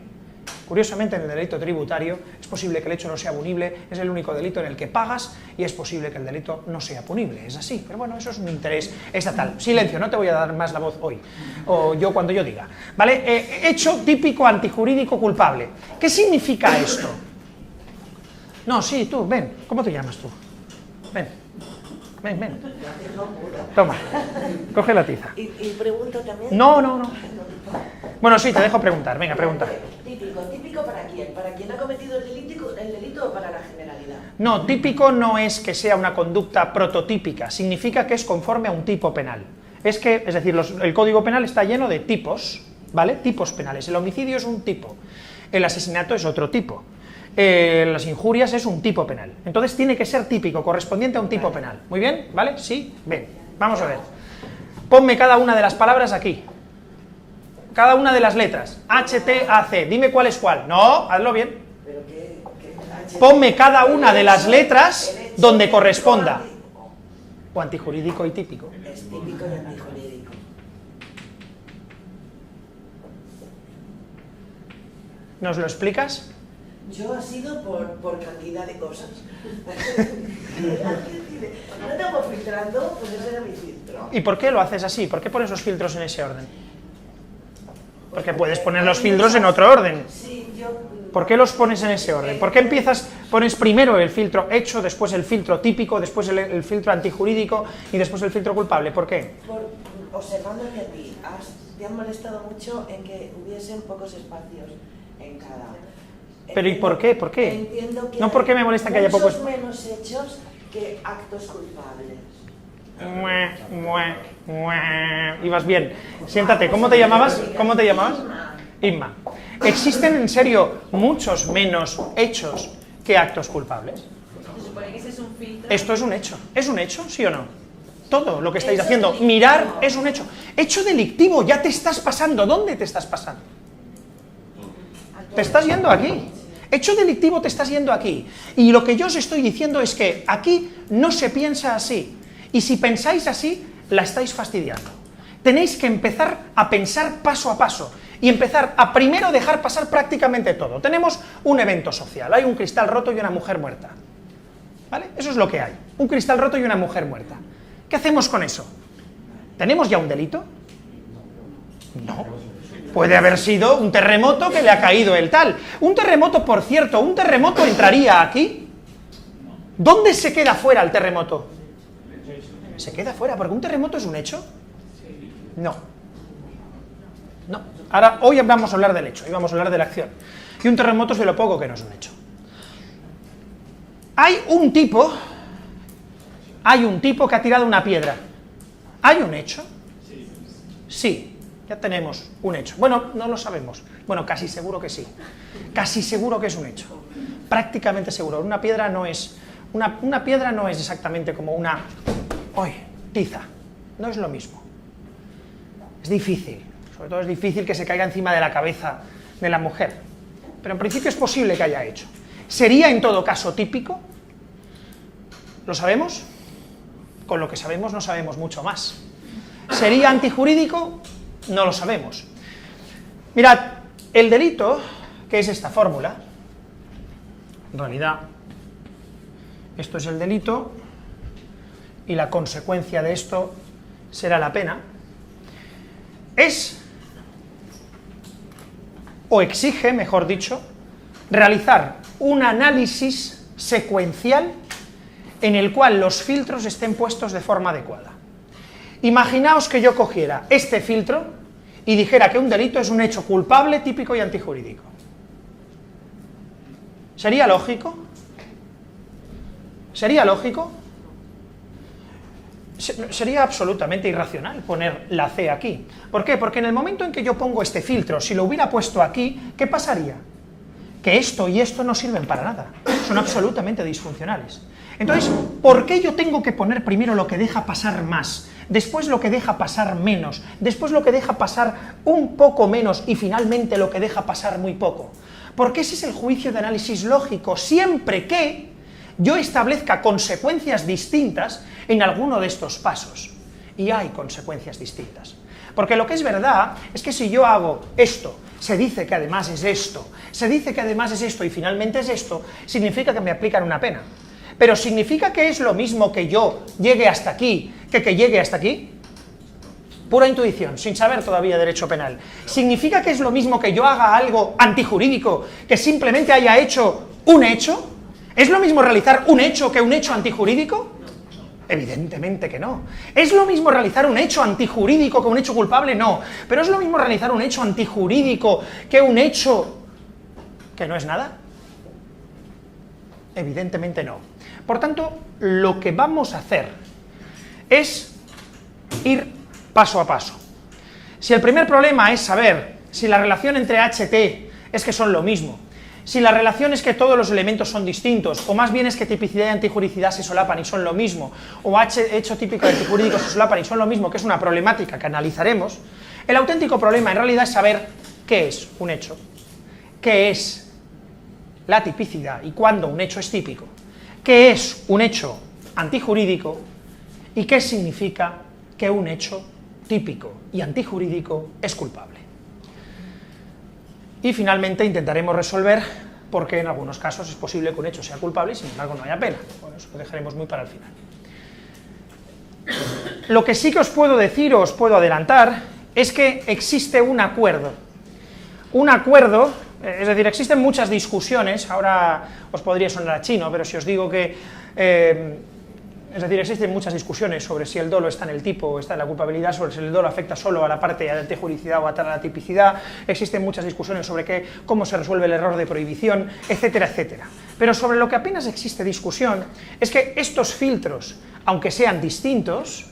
Curiosamente, en el delito tributario es posible que el hecho no sea punible, es el único delito en el que pagas y es posible que el delito no sea punible, es así, pero bueno, eso es un interés estatal. Silencio, no te voy a dar más la voz hoy, o yo cuando yo diga, ¿vale? Hecho típico antijurídico culpable. ¿Qué significa esto? No, sí, tú, ven, ¿cómo te llamas tú? Ven, ven, ven. Toma, coge la tiza. ¿Y pregunto también? No. Bueno, sí, te dejo preguntar, venga, pregunta. ¿Típico para quién? ¿Para quien ha cometido el delito o para la generalidad? No, típico no es que sea una conducta prototípica, significa que es conforme a un tipo penal. Es decir, el Código Penal está lleno de tipos, ¿vale? Tipos penales. El homicidio es un tipo, el asesinato es otro tipo, las injurias es un tipo penal. Entonces tiene que ser típico, correspondiente a un tipo penal. ¿Muy bien? ¿Vale? Sí, ven, vamos a ver. Ponme cada una de las palabras aquí. Cada una de las letras, H, T, A, C, dime cuál es cuál. No, hazlo bien. Ponme cada una de las letras donde corresponda. O antijurídico y típico. Es típico y antijurídico. ¿Nos lo explicas? Yo ha sido por cantidad de cosas. No tengo filtrando, pues ese era mi filtro. ¿Y por qué lo haces así? ¿Por qué pones los filtros en ese orden? Porque puedes poner los filtros en otro orden. Sí, yo... ¿Por qué los pones en ese orden? ¿Por qué pones primero el filtro hecho, después el filtro típico, después el filtro antijurídico y después el filtro culpable? ¿Por qué? Observándote a ti, te han molestado mucho en que hubiesen pocos espacios en cada... ¿Pero y por qué? ¿Por qué? Entiendo que no porque me molesta que haya pocos... muchos menos hechos que actos culpables. Ibas bien. Siéntate, ¿cómo te llamabas? ¿Cómo te llamabas? Inma. ¿Existen en serio muchos menos hechos que actos culpables? Se supone que ese es un filtro. Esto es un hecho. ¿Es un hecho, sí o no? Todo lo que estáis haciendo, mirar, es un hecho. Hecho delictivo, ya te estás pasando. ¿Dónde te estás pasando? Te estás yendo aquí. Hecho delictivo, te estás yendo aquí. Y lo que yo os estoy diciendo es que aquí no se piensa así. Y si pensáis así, la estáis fastidiando. tenéis que empezar a pensar paso a paso y empezar a primero dejar pasar prácticamente todo. Tenemos un evento social, hay un cristal roto y una mujer muerta, ¿vale? Eso es lo que hay, un cristal roto y una mujer muerta. ¿Qué hacemos con eso? ¿Tenemos ya un delito? No. Puede haber sido un terremoto que le ha caído el tal. Un terremoto, por cierto, ¿un terremoto entraría aquí? ¿Dónde se queda fuera el terremoto? ¿Se queda fuera? ¿Porque un terremoto es un hecho? No. No. Ahora, hoy vamos a hablar del hecho, hoy vamos a hablar de la acción. Y un terremoto es de lo poco que no es un hecho. Hay un tipo que ha tirado una piedra. ¿Hay un hecho? Sí. Ya tenemos un hecho. Bueno, no lo sabemos. Bueno, casi seguro que sí. Casi seguro que es un hecho. Prácticamente seguro. Una piedra no es exactamente como una tiza. No es lo mismo. Es difícil. Sobre todo es difícil que se caiga encima de la cabeza de la mujer. Pero en principio es posible que haya hecho. ¿Sería en todo caso típico? ¿Lo sabemos? Con lo que sabemos no sabemos mucho más. ¿Sería antijurídico? No lo sabemos. Mirad, el delito, que es esta fórmula, en realidad, esto es el delito, y la consecuencia de esto será la pena, es, o exige, mejor dicho, realizar un análisis secuencial en el cual los filtros estén puestos de forma adecuada. Imaginaos que yo cogiera este filtro y dijera que un delito es un hecho culpable, típico y antijurídico. ¿Sería lógico? ¿Sería lógico? Sería absolutamente irracional poner la C aquí. ¿Por qué? Porque en el momento en que yo pongo este filtro, si lo hubiera puesto aquí, ¿qué pasaría? Que esto y esto no sirven para nada. Son absolutamente disfuncionales. Entonces, ¿por qué yo tengo que poner primero lo que deja pasar más, después lo que deja pasar menos, después lo que deja pasar un poco menos y finalmente lo que deja pasar muy poco? Porque ese es el juicio de análisis lógico, siempre que yo establezca consecuencias distintas en alguno de estos pasos. Y hay consecuencias distintas. Porque lo que es verdad es que si yo hago esto, se dice que además es esto, se dice que además es esto y finalmente es esto, significa que me aplican una pena. Pero ¿significa que es lo mismo que yo llegue hasta aquí que llegue hasta aquí? Pura intuición, sin saber todavía derecho penal. ¿Significa que es lo mismo que yo haga algo antijurídico que simplemente haya hecho un hecho? ¿Es lo mismo realizar un hecho que un hecho antijurídico? Evidentemente que no. ¿Es lo mismo realizar un hecho antijurídico que un hecho culpable? No. ¿Pero es lo mismo realizar un hecho antijurídico que un hecho que no es nada? Evidentemente no. Por tanto, lo que vamos a hacer es ir paso a paso. Si el primer problema es saber si la relación entre HT es que son lo mismo, si la relación es que todos los elementos son distintos, o más bien es que tipicidad y antijuridicidad se solapan y son lo mismo, o hecho típico y antijurídico se solapan y son lo mismo, que es una problemática que analizaremos, el auténtico problema en realidad es saber qué es un hecho, qué es la tipicidad y cuándo un hecho es típico, qué es un hecho antijurídico y qué significa que un hecho típico y antijurídico es culpable. Y finalmente intentaremos resolver por qué en algunos casos es posible que un hecho sea culpable y sin embargo no haya pena. Bueno, eso lo dejaremos muy para el final. Lo que sí que os puedo decir o os puedo adelantar es que existe un acuerdo. Un acuerdo, es decir, existen muchas discusiones, ahora os podría sonar a chino, pero si os digo que... es decir, existen muchas discusiones sobre si el dolo está en el tipo o está en la culpabilidad, sobre si el dolo afecta solo a la parte de antijuridicidad o a la tipicidad, existen muchas discusiones sobre cómo se resuelve el error de prohibición, etcétera, etcétera. Pero sobre lo que apenas existe discusión es que estos filtros, aunque sean distintos,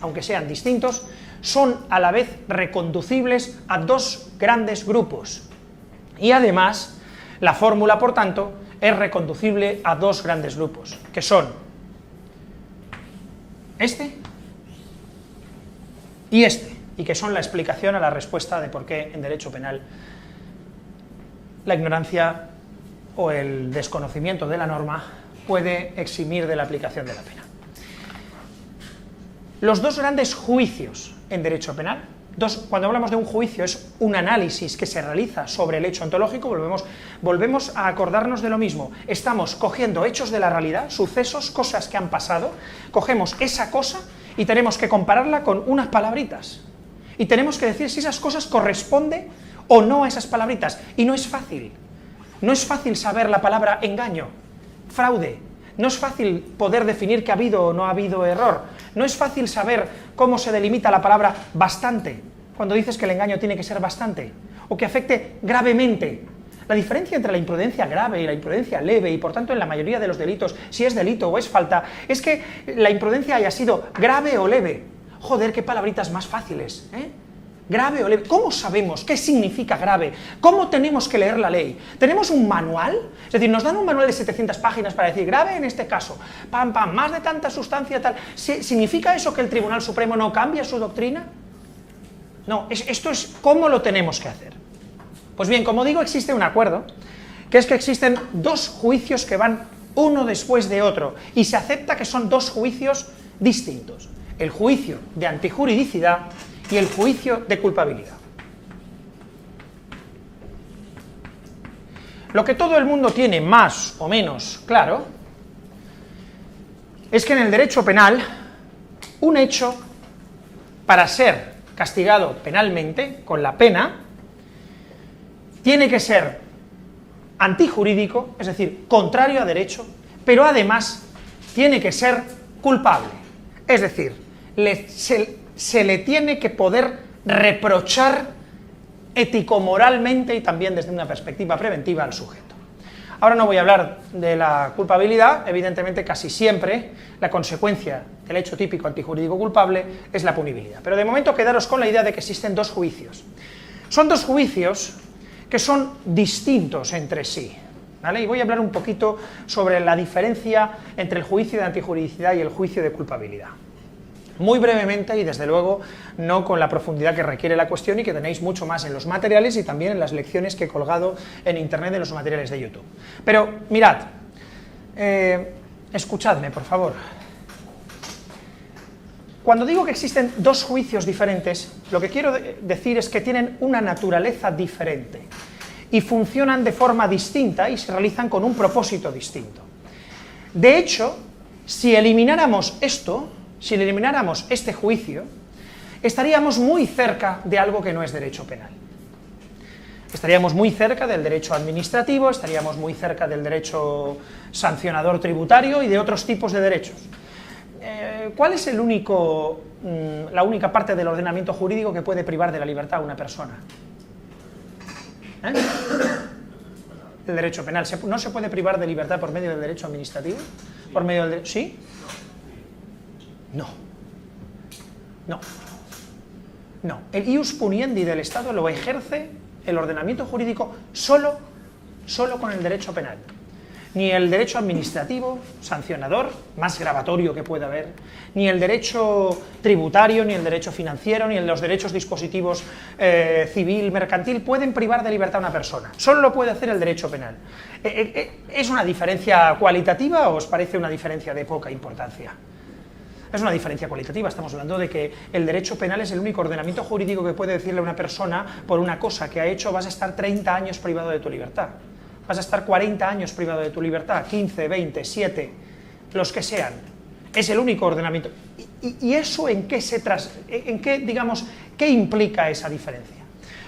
son a la vez reconducibles a dos grandes grupos. Y además, la fórmula, por tanto, es reconducible a dos grandes grupos, que son este y este, y que son la explicación a la respuesta de por qué en derecho penal la ignorancia o el desconocimiento de la norma puede eximir de la aplicación de la pena. Los dos grandes juicios en derecho penal, cuando hablamos de un juicio es un análisis que se realiza sobre el hecho ontológico, volvemos a acordarnos de lo mismo. Estamos cogiendo hechos de la realidad, sucesos, cosas que han pasado, cogemos esa cosa y tenemos que compararla con unas palabritas. Y tenemos que decir si esas cosas corresponden o no a esas palabritas. Y no es fácil. No es fácil saber la palabra engaño, fraude. No es fácil poder definir que ha habido o no ha habido error. No es fácil saber cómo se delimita la palabra bastante, cuando dices que el engaño tiene que ser bastante, o que afecte gravemente. La diferencia entre la imprudencia grave y la imprudencia leve, y por tanto en la mayoría de los delitos, si es delito o es falta, es que la imprudencia haya sido grave o leve. Joder, qué palabritas más fáciles, ¿eh? Grave o leve. ¿Cómo sabemos qué significa grave? ¿Cómo tenemos que leer la ley? ¿Tenemos un manual? Es decir, nos dan un manual de 700 páginas para decir grave en este caso, pam, pam, más de tanta sustancia, tal. ¿Significa eso que el Tribunal Supremo no cambia su doctrina? No, esto es cómo lo tenemos que hacer. Pues bien, como digo, existe un acuerdo, que es que existen dos juicios que van uno después de otro, y se acepta que son dos juicios distintos. El juicio de antijuridicidad y el juicio de culpabilidad. Lo que todo el mundo tiene más o menos claro es que en el derecho penal un hecho, para ser castigado penalmente con la pena, tiene que ser antijurídico, es decir, contrario a derecho, pero además tiene que ser culpable, es decir, se le tiene que poder reprochar ético-moralmente y también desde una perspectiva preventiva al sujeto. Ahora no voy a hablar de la culpabilidad, evidentemente casi siempre la consecuencia del hecho típico antijurídico culpable es la punibilidad, pero de momento quedaros con la idea de que existen dos juicios. Son dos juicios que son distintos entre sí, ¿vale? Y voy a hablar un poquito sobre la diferencia entre el juicio de antijuridicidad y el juicio de culpabilidad. Muy brevemente y desde luego no con la profundidad que requiere la cuestión y que tenéis mucho más en los materiales y también en las lecciones que he colgado en internet en los materiales de YouTube. Pero mirad, escuchadme por favor. Cuando digo que existen dos juicios diferentes, lo que quiero decir es que tienen una naturaleza diferente y funcionan de forma distinta y se realizan con un propósito distinto. De hecho, si elimináramos esto, si elimináramos este juicio, estaríamos muy cerca de algo que no es derecho penal. Estaríamos muy cerca del derecho administrativo, estaríamos muy cerca del derecho sancionador tributario y de otros tipos de derechos. ¿Cuál es la única parte del ordenamiento jurídico que puede privar de la libertad a una persona? El derecho penal. ¿No se puede privar de libertad por medio del derecho administrativo? ¿Por medio del ¿sí? No. No. El ius puniendi del Estado lo ejerce el ordenamiento jurídico solo con el derecho penal. Ni el derecho administrativo, sancionador, más gravatorio que pueda haber, ni el derecho tributario, ni el derecho financiero, ni los derechos dispositivos civil, mercantil, pueden privar de libertad a una persona. Solo lo puede hacer el derecho penal. ¿Es una diferencia cualitativa o os parece una diferencia de poca importancia? Es una diferencia cualitativa, estamos hablando de que el derecho penal es el único ordenamiento jurídico que puede decirle a una persona por una cosa que ha hecho vas a estar 30 años privado de tu libertad. Vas a estar 40 años privado de tu libertad, 15, 20, 7, los que sean. Es el único ordenamiento. ¿Y eso en qué digamos, qué implica esa diferencia?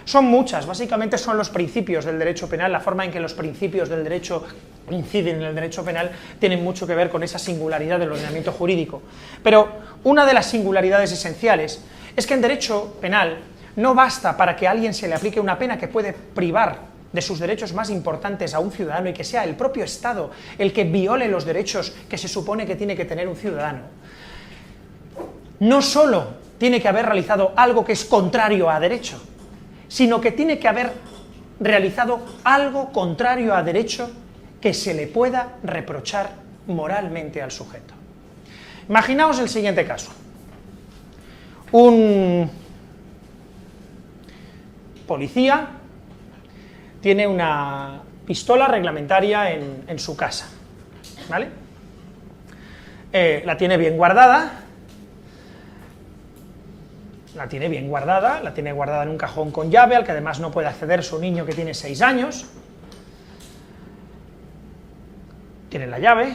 Son muchas, básicamente son los principios del derecho penal, la forma en que los principios del derecho inciden en el derecho penal tienen mucho que ver con esa singularidad del ordenamiento jurídico. Pero una de las singularidades esenciales es que en derecho penal no basta para que a alguien se le aplique una pena que puede privar de sus derechos más importantes a un ciudadano y que sea el propio Estado el que viole los derechos que se supone que tiene que tener un ciudadano. No solo tiene que haber realizado algo que es contrario a derecho, sino que tiene que haber realizado algo contrario a derecho que se le pueda reprochar moralmente al sujeto. Imaginaos el siguiente caso. Un policía tiene una pistola reglamentaria en su casa, ¿vale? La tiene bien guardada la tiene bien guardada, la tiene guardada en un cajón con llave, al que además no puede acceder su niño que tiene 6 años. Tiene la llave,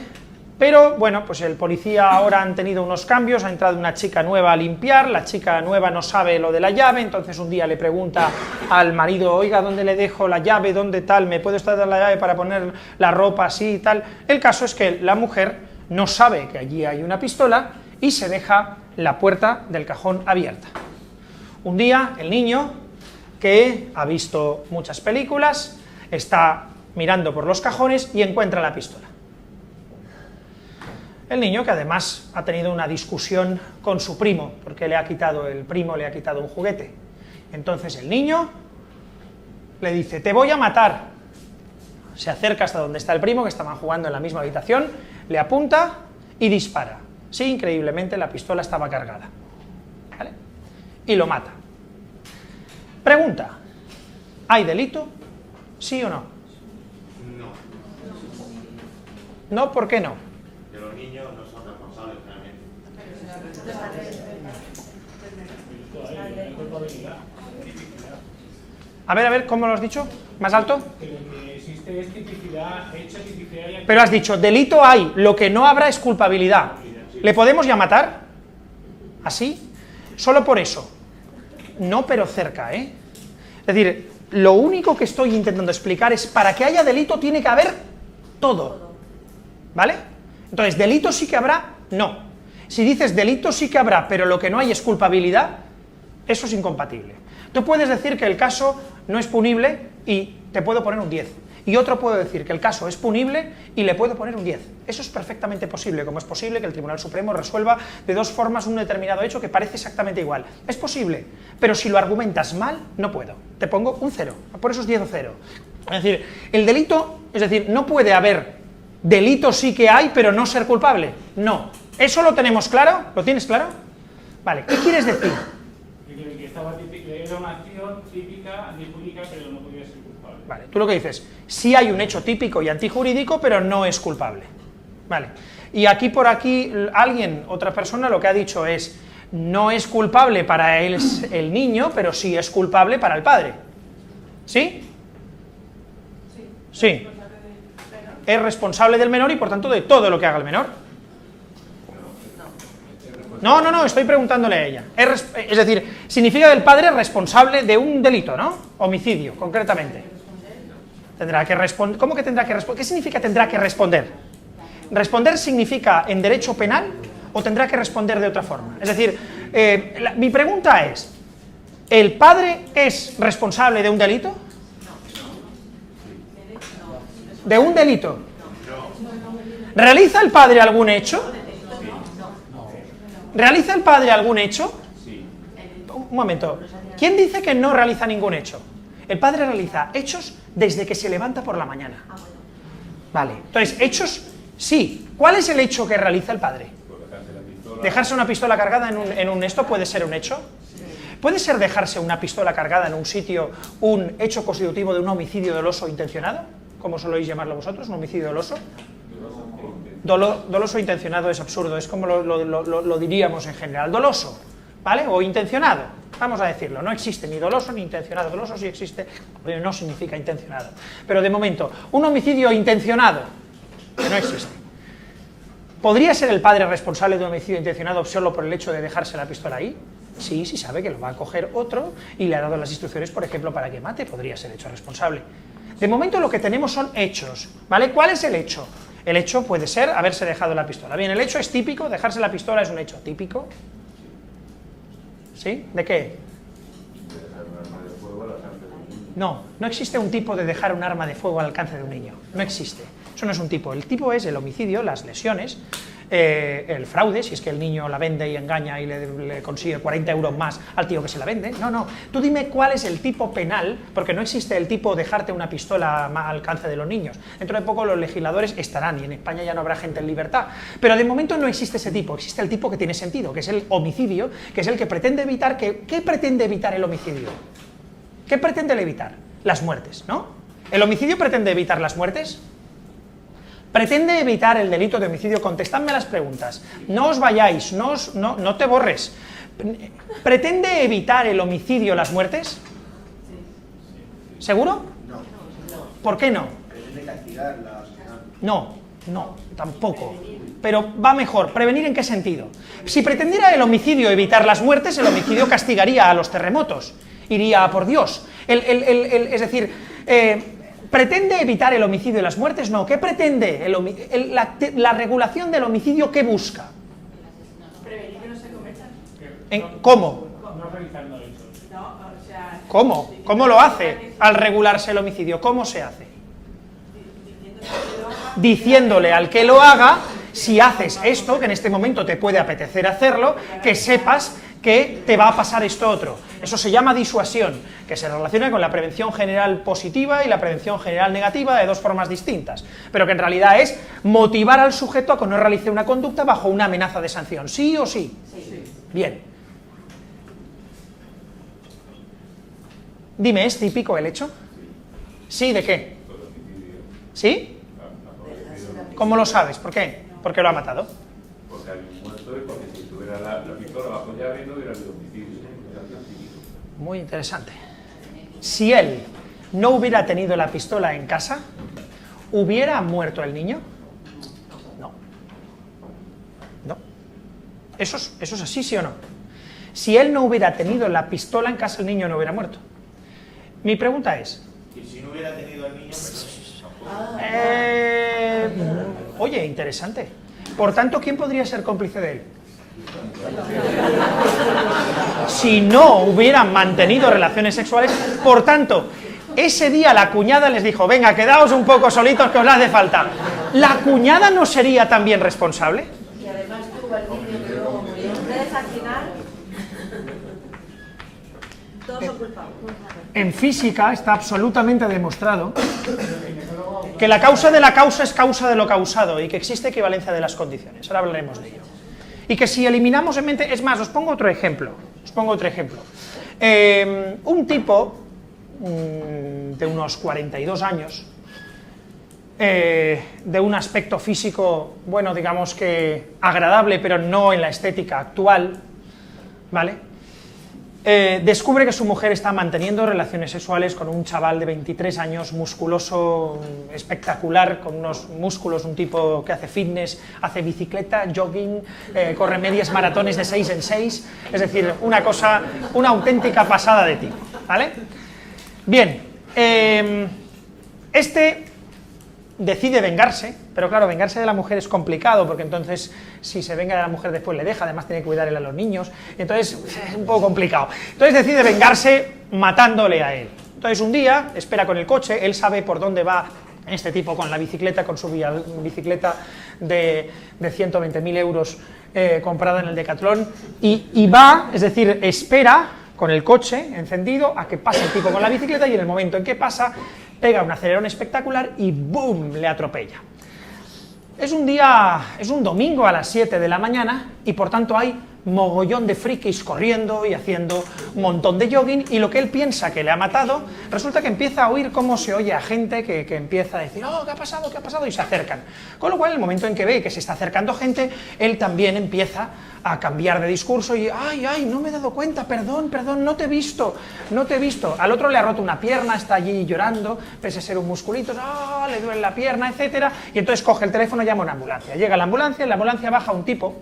pero bueno, pues el policía ahora han tenido unos cambios, ha entrado una chica nueva a limpiar, la chica nueva no sabe lo de la llave, entonces un día le pregunta al marido, oiga, ¿dónde le dejo la llave? ¿Dónde tal? ¿Me puede usted dar la llave para poner la ropa así y tal? El caso es que la mujer no sabe que allí hay una pistola y se deja la puerta del cajón abierta. Un día el niño, que ha visto muchas películas, está mirando por los cajones y encuentra la pistola. El niño, que además ha tenido una discusión con su primo, porque el primo le ha quitado un juguete. Entonces el niño le dice, te voy a matar. Se acerca hasta donde está el primo, que estaban jugando en la misma habitación, le apunta y dispara. Sí, increíblemente la pistola estaba cargada. ¿Vale? Y lo mata. Pregunta, ¿hay delito? ¿Sí o no? No. ¿No? ¿Por qué no? Que los niños no son responsables realmente. A ver, ¿cómo lo has dicho? ¿Más alto? Que lo que existe es tipicidad, hecho, tipicidad y... Pero has dicho, delito hay, lo que no habrá es culpabilidad. ¿Le podemos ya matar? ¿Así? Solo por eso. No, pero cerca, ¿eh? Es decir, lo único que estoy intentando explicar es, para que haya delito tiene que haber todo. ¿Vale? Entonces, ¿delito sí que habrá? No. Si dices delito sí que habrá, pero lo que no hay es culpabilidad, eso es incompatible. Tú puedes decir que el caso no es punible y te puedo poner un 10. Y otro puede decir que el caso es punible y le puedo poner un 10. Eso es perfectamente posible, como es posible que el Tribunal Supremo resuelva de dos formas un determinado hecho que parece exactamente igual. Es posible, pero si lo argumentas mal, no puedo. Te pongo un 0, por eso es 10 o 0. Es decir, el delito, es decir, no puede haber delito sí que hay, pero no ser culpable. No. ¿Eso lo tenemos claro? ¿Lo tienes claro? Vale, ¿qué quieres decir? Que estaba típica, era una acción típica, antijurídica, pero no podía ser culpable. Vale, tú lo que dices, sí hay un hecho típico y antijurídico, pero no es culpable. Vale, y aquí por aquí alguien, otra persona, lo que ha dicho es, no es culpable para él, el niño, pero sí es culpable para el padre. ¿Sí? Sí. Es responsable del menor y por tanto de todo lo que haga el menor. No, estoy preguntándole a ella. Es decir, significa que el padre es responsable de un delito, ¿no? Homicidio, concretamente. Tendrá que responder. ¿Cómo que tendrá que responder? ¿Qué significa tendrá que responder? ¿Responder significa en derecho penal o tendrá que responder de otra forma? Es decir, mi pregunta es, ¿el padre es responsable de un delito? ¿De un delito? ¿Realiza el padre algún hecho? ¿Realiza el padre algún hecho? Sí. Un momento. ¿Quién dice que no realiza ningún hecho? El padre realiza hechos desde que se levanta por la mañana. Vale. Entonces, hechos, sí. ¿Cuál es el hecho que realiza el padre? ¿Dejarse una pistola cargada en un esto puede ser un hecho? ¿Puede ser dejarse una pistola cargada en un sitio un hecho constitutivo de un homicidio doloso intencionado? ¿Cómo soléis llamarlo vosotros? ¿Un homicidio doloso? Doloso intencionado es absurdo, es como lo diríamos en general, doloso, ¿vale? O intencionado, vamos a decirlo, no existe ni doloso ni intencionado, doloso sí existe, pero no significa intencionado. Pero de momento, un homicidio intencionado, que no existe. ¿Podría ser el padre responsable de un homicidio intencionado solo por el hecho de dejarse la pistola ahí? Sí, sí sabe que lo va a coger otro y le ha dado las instrucciones, por ejemplo, para que mate, podría ser hecho responsable. De momento lo que tenemos son hechos, ¿vale? ¿Cuál es el hecho? El hecho puede ser haberse dejado la pistola. Bien, el hecho es típico, dejarse la pistola es un hecho típico. ¿Sí? ¿De qué? No, no existe un tipo de dejar un arma de fuego al alcance de un niño. No existe. Eso no es un tipo. El tipo es el homicidio, las lesiones, el fraude, si es que el niño la vende y engaña y le consigue 40 euros más al tío que se la vende. No, tú dime cuál es el tipo penal, porque no existe el tipo dejarte una pistola al alcance de los niños. Dentro de poco los legisladores estarán y en España ya no habrá gente en libertad, pero de momento no existe ese tipo, existe el tipo que tiene sentido, que es el homicidio, que es el que pretende evitar, ¿qué pretende evitar el homicidio? ¿Qué pretende evitar? Las muertes, ¿no? ¿El homicidio pretende evitar las muertes? pretende evitar el delito de homicidio. Contestadme las preguntas. No os vayáis, no te borres. ¿Pretende evitar el homicidio, las muertes? ¿Seguro? No. ¿Por qué no? Pretende castigar la sociedad. No, tampoco. Pero va mejor. ¿Prevenir en qué sentido? Si pretendiera el homicidio evitar las muertes, el homicidio castigaría a los terremotos. Iría a por Dios. Es decir, ¿pretende evitar el homicidio y las muertes? No. ¿Qué pretende? La regulación del homicidio, ¿qué busca? Prevenir que no se cometan. ¿Cómo? No realizando hechos. No, o sea... ¿Cómo? ¿Cómo lo hace al regularse el homicidio? ¿Cómo se hace? Diciéndole al que lo haga, si haces esto, que en este momento te puede apetecer hacerlo, que sepas que te va a pasar esto otro. Eso se llama disuasión, que se relaciona con la prevención general positiva y la prevención general negativa de dos formas distintas, pero que en realidad es motivar al sujeto a que no realice una conducta bajo una amenaza de sanción. ¿Sí o sí? Sí. Bien. Dime, ¿es típico el hecho? ¿Sí de qué? ¿Sí? ¿Cómo lo sabes? ¿Por qué? ¿Por qué lo ha matado? Porque hay un muerto y porque si tuviera la pistola bajo llave no hubiera habido homicidio. Muy interesante. Si él no hubiera tenido la pistola en casa, ¿hubiera muerto el niño? No. ¿Eso es así, sí o no? Si él no hubiera tenido la pistola en casa, el niño no hubiera muerto. Mi pregunta es... Y si no hubiera tenido el niño, oye, interesante. Por tanto, ¿quién podría ser cómplice de él? Si no hubieran mantenido relaciones sexuales, por tanto, ese día la cuñada les dijo, venga, quedaos un poco solitos que os hace falta. ¿La cuñada no sería también responsable? Y además tuvo el niño que luego murió. Entonces, al final, todos son culpables. En física está absolutamente demostrado que la causa de la causa es causa de lo causado y que existe equivalencia de las condiciones. Ahora hablaremos de ello. Y que si eliminamos en mente... Es más, os pongo otro ejemplo. Un tipo de unos 42 años, de un aspecto físico, bueno, digamos que agradable, pero no en la estética actual, ¿vale? Descubre que su mujer está manteniendo relaciones sexuales con un chaval de 23 años, musculoso, espectacular, con unos músculos, un tipo que hace fitness, hace bicicleta, jogging, corre medias maratones de 6 en 6, es decir, una auténtica pasada de tipo, ¿vale? Bien, este decide vengarse, pero claro, vengarse de la mujer es complicado, porque entonces si se venga de la mujer después le deja, además tiene que cuidar él a los niños, entonces es un poco complicado. Entonces decide vengarse matándole a él. Entonces un día espera con el coche, él sabe por dónde va este tipo con la bicicleta, con su bicicleta de 120.000 euros comprada en el Decathlon, y va, es decir, espera con el coche encendido a que pase el tipo con la bicicleta, y en el momento en que pasa pega un acelerón espectacular y ¡boom!, le atropella. Es un domingo a las 7 de la mañana y por tanto hay mogollón de frikis corriendo y haciendo un montón de jogging, y lo que él piensa que le ha matado, resulta que empieza a oír cómo se oye a gente que empieza a decir, oh, ¿qué ha pasado? ¿Qué ha pasado? Y se acercan. Con lo cual, en el momento en que ve que se está acercando gente, él también empieza a cambiar de discurso y, ay, no me he dado cuenta, perdón, no te he visto. Al otro le ha roto una pierna, está allí llorando, pese a ser un musculito, le duele la pierna, etcétera, y entonces coge el teléfono y llama a una ambulancia. Llega la ambulancia, en la ambulancia baja un tipo.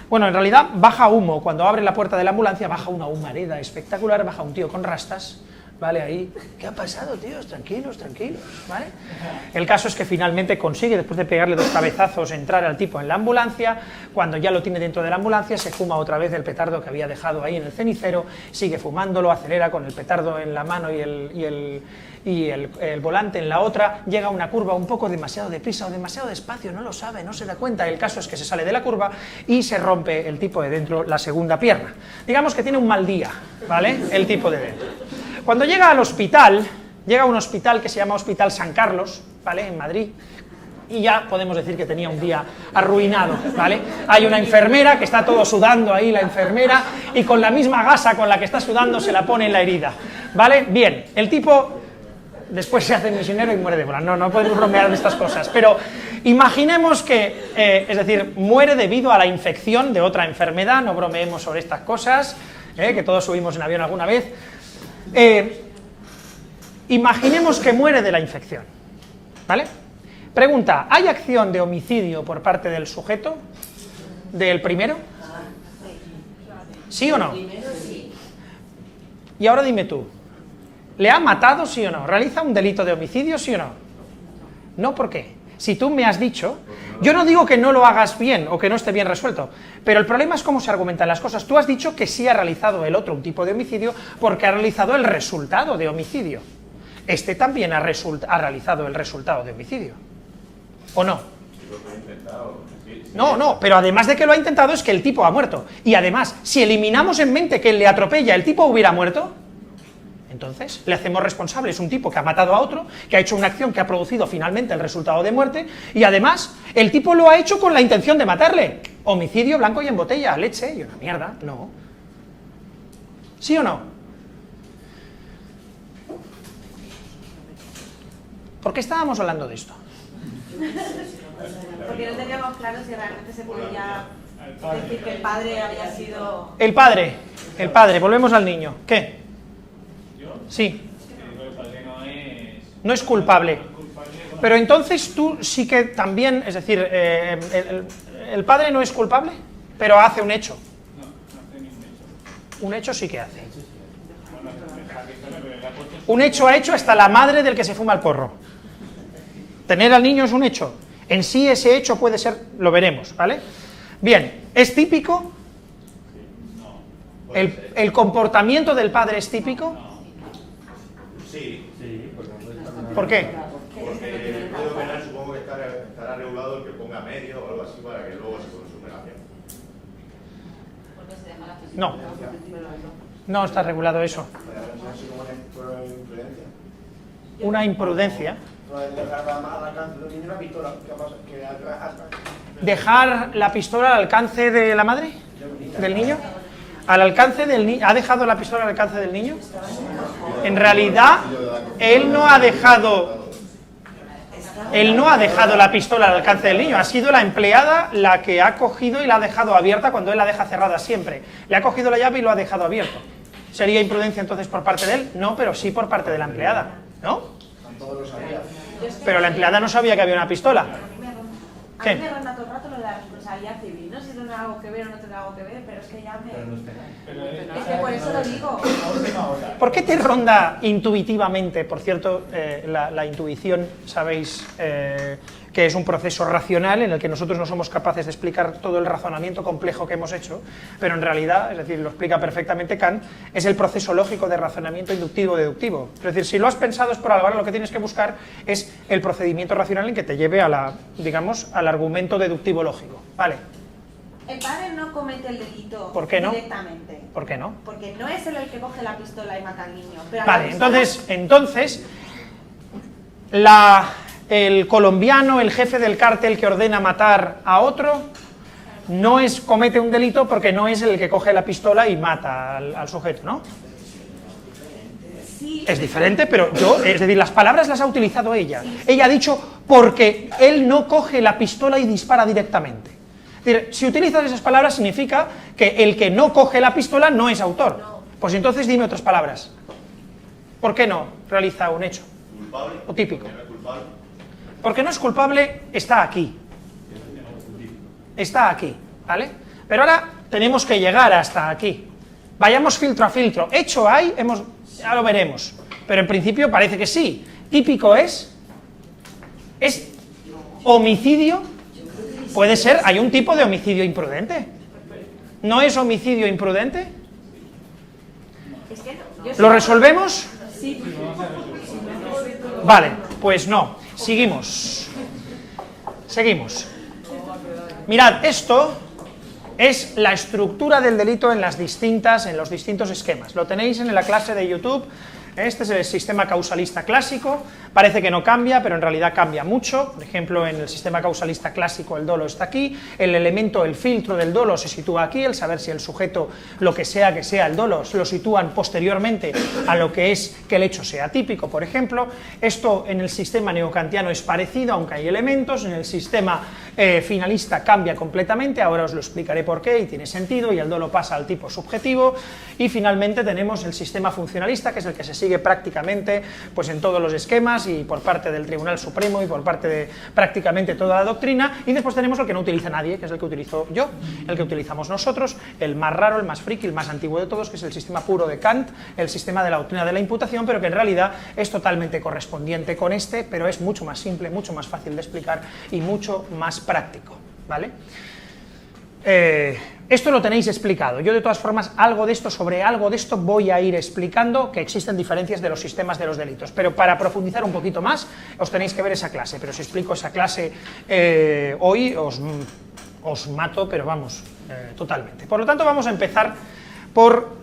Bueno, en realidad baja humo. Cuando abre la puerta de la ambulancia baja una humareda espectacular, baja un tío con rastas, ¿vale? Ahí, ¿qué ha pasado, tíos? Tranquilos, ¿vale? El caso es que finalmente consigue, después de pegarle 2 cabezazos, entrar al tipo en la ambulancia. Cuando ya lo tiene dentro de la ambulancia, se fuma otra vez el petardo que había dejado ahí en el cenicero, sigue fumándolo, acelera con el petardo en la mano y el volante en la otra, llega a una curva un poco demasiado deprisa o demasiado despacio, no lo sabe, no se da cuenta. El caso es que se sale de la curva y se rompe el tipo de dentro la segunda pierna. Digamos que tiene un mal día, ¿vale? El tipo de dentro. Cuando llega al hospital, llega a un hospital que se llama Hospital San Carlos, ¿vale?, en Madrid, y ya podemos decir que tenía un día arruinado, ¿vale? Hay una enfermera que está todo sudando ahí, la enfermera, y con la misma gasa con la que está sudando se la pone en la herida, ¿vale? Bien, el tipo después se hace misionero y muere de ébola. No, no podemos bromear de estas cosas, pero imaginemos que, es decir, muere debido a la infección de otra enfermedad, no bromeemos sobre estas cosas, que todos subimos en avión alguna vez. Imaginemos que muere de la infección, ¿vale? Pregunta, ¿hay acción de homicidio por parte del sujeto, del primero? ¿Sí o no? Y ahora dime tú, ¿le ha matado, sí o no? ¿Realiza un delito de homicidio, sí o no? No, ¿por qué? Si tú me has dicho, yo no digo que no lo hagas bien o que no esté bien resuelto, pero el problema es cómo se argumentan las cosas. Tú has dicho que sí ha realizado el otro un tipo de homicidio porque ha realizado el resultado de homicidio. Este también ha realizado el resultado de homicidio, ¿o no? No, pero además de que lo ha intentado es que el tipo ha muerto. Y además, si eliminamos en mente que le atropella, el tipo hubiera muerto, entonces le hacemos responsable. Es un tipo que ha matado a otro, que ha hecho una acción que ha producido finalmente el resultado de muerte, y además, el tipo lo ha hecho con la intención de matarle. Homicidio blanco y en botella, leche, y una mierda, no. ¿Sí o no? ¿Por qué estábamos hablando de esto? Porque no teníamos claro si realmente se podía decir que el padre había sido... El padre, volvemos al niño. ¿Qué? ¿Yo? Sí. El padre No es culpable. Pero entonces tú sí que también, es decir, el padre no es culpable, pero hace un hecho. No hace ningún hecho. Un hecho sí que hace. Bueno, pero le ha puesto... Un hecho ha hecho hasta la madre del que se fuma el porro. Tener al niño es un hecho. En sí ese hecho puede ser, lo veremos, ¿vale? Bien, ¿es típico? ¿El comportamiento del padre es típico? Sí. ¿Por qué? Porque puedo ganar, supongo que estará regulado el que ponga medio o algo así para que luego se consume la piel. No. No está regulado eso. Una imprudencia. ¿Dejar la pistola al alcance de la madre? ¿Del niño? ¿Al alcance del niño? ¿Ha dejado la pistola al alcance del niño? En realidad, él no ha dejado la pistola al alcance del niño. Ha sido la empleada la que ha cogido y la ha dejado abierta cuando él la deja cerrada siempre. Le ha cogido la llave y lo ha dejado abierto. ¿Sería imprudencia entonces por parte de él? No, pero sí por parte de la empleada, ¿no? Pero la empleada no sabía que había una pistola. A mí me ronda todo el rato lo de la responsabilidad civil. No sé si tiene algo que ver o no tiene algo que ver, pero es que ya me... Es que por eso lo digo. ¿Por qué te ronda intuitivamente? Por cierto, la intuición, sabéis que es un proceso racional en el que nosotros no somos capaces de explicar todo el razonamiento complejo que hemos hecho, pero en realidad, es decir, lo explica perfectamente Kant, es el proceso lógico de razonamiento inductivo-deductivo. Es decir, si lo has pensado es por algo, ahora lo que tienes que buscar es el procedimiento racional en que te lleve a digamos, al argumento deductivo-lógico. Vale. El padre no comete el delito ¿Por qué no? directamente. ¿Por qué no? Porque no es él el que coge la pistola y mata al niño. Pero Vale, entonces el colombiano, el jefe del cártel que ordena matar a otro, no comete un delito porque no es el que coge la pistola y mata al sujeto, ¿no? Sí. Es diferente, pero es decir, las palabras las ha utilizado ella. Ella ha dicho porque él no coge la pistola y dispara directamente. Es decir, si utilizas esas palabras significa que el que no coge la pistola no es autor. Pues entonces dime otras palabras. ¿Por qué no realiza un hecho? ¿Culpable? O típico. ¿No es culpable? Porque no es culpable, está aquí. Está aquí, ¿vale? Pero ahora tenemos que llegar hasta aquí. Vayamos filtro a filtro. Hecho hay, ya lo veremos. Pero en principio parece que sí. Típico es homicidio. Puede ser, hay un tipo de homicidio imprudente. ¿No es homicidio imprudente? Es que no. ¿Lo resolvemos? Sí. Vale, pues no. Seguimos. Mirad, esto es la estructura del delito en los distintos esquemas. Lo tenéis en la clase de YouTube, Este es el sistema causalista clásico, parece que no cambia, pero en realidad cambia mucho. Por ejemplo, en el sistema causalista clásico el dolo está aquí, el elemento, el filtro del dolo se sitúa aquí, el saber si el sujeto, lo que sea el dolo, lo sitúan posteriormente a lo que es que el hecho sea típico, por ejemplo. Esto en el sistema neocantiano es parecido, aunque hay elementos, en el sistema finalista cambia completamente, ahora os lo explicaré por qué, y tiene sentido, y el dolo pasa al tipo subjetivo, y finalmente tenemos el sistema funcionalista, que es el que se sigue prácticamente pues en todos los esquemas y por parte del Tribunal Supremo y por parte de prácticamente toda la doctrina, y después tenemos el que no utiliza nadie, que es el que utilizo yo, el que utilizamos nosotros, el más raro, el más friki, el más antiguo de todos, que es el sistema puro de Kant, el sistema de la doctrina de la imputación, pero que en realidad es totalmente correspondiente con este, pero es mucho más simple, mucho más fácil de explicar y mucho más práctico, ¿vale? Esto lo tenéis explicado. Yo de todas formas sobre algo de esto voy a ir explicando, que existen diferencias de los sistemas de los delitos, pero para profundizar un poquito más os tenéis que ver esa clase, pero si explico esa clase hoy os mato, pero vamos, totalmente. Por lo tanto vamos a empezar por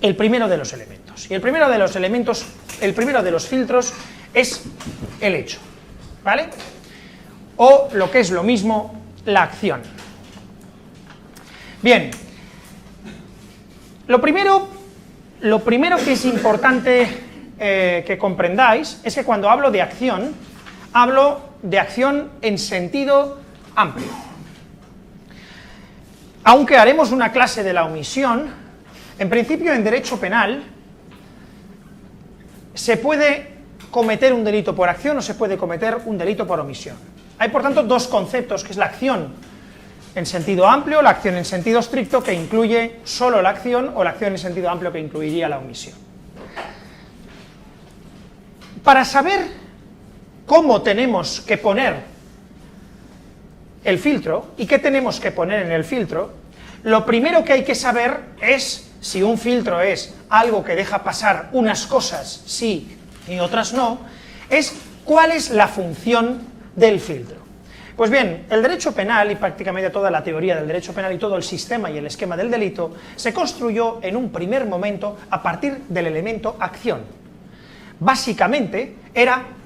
el primero de los elementos, y el primero de los elementos, el primero de los filtros es el hecho, ¿vale? O lo que es lo mismo, la acción. Bien, lo primero que es importante que comprendáis es que cuando hablo de acción en sentido amplio. Aunque haremos una clase de la omisión, en principio en derecho penal se puede cometer un delito por acción o se puede cometer un delito por omisión. Hay por tanto dos conceptos, que es la acción en sentido amplio, la acción en sentido estricto, que incluye solo la acción, o la acción en sentido amplio, que incluiría la omisión. Para saber cómo tenemos que poner el filtro y qué tenemos que poner en el filtro, lo primero que hay que saber es si un filtro es algo que deja pasar unas cosas sí y otras no, es cuál es la función del filtro. Pues bien, el derecho penal y prácticamente toda la teoría del derecho penal y todo el sistema y el esquema del delito se construyó en un primer momento a partir del elemento acción. Básicamente,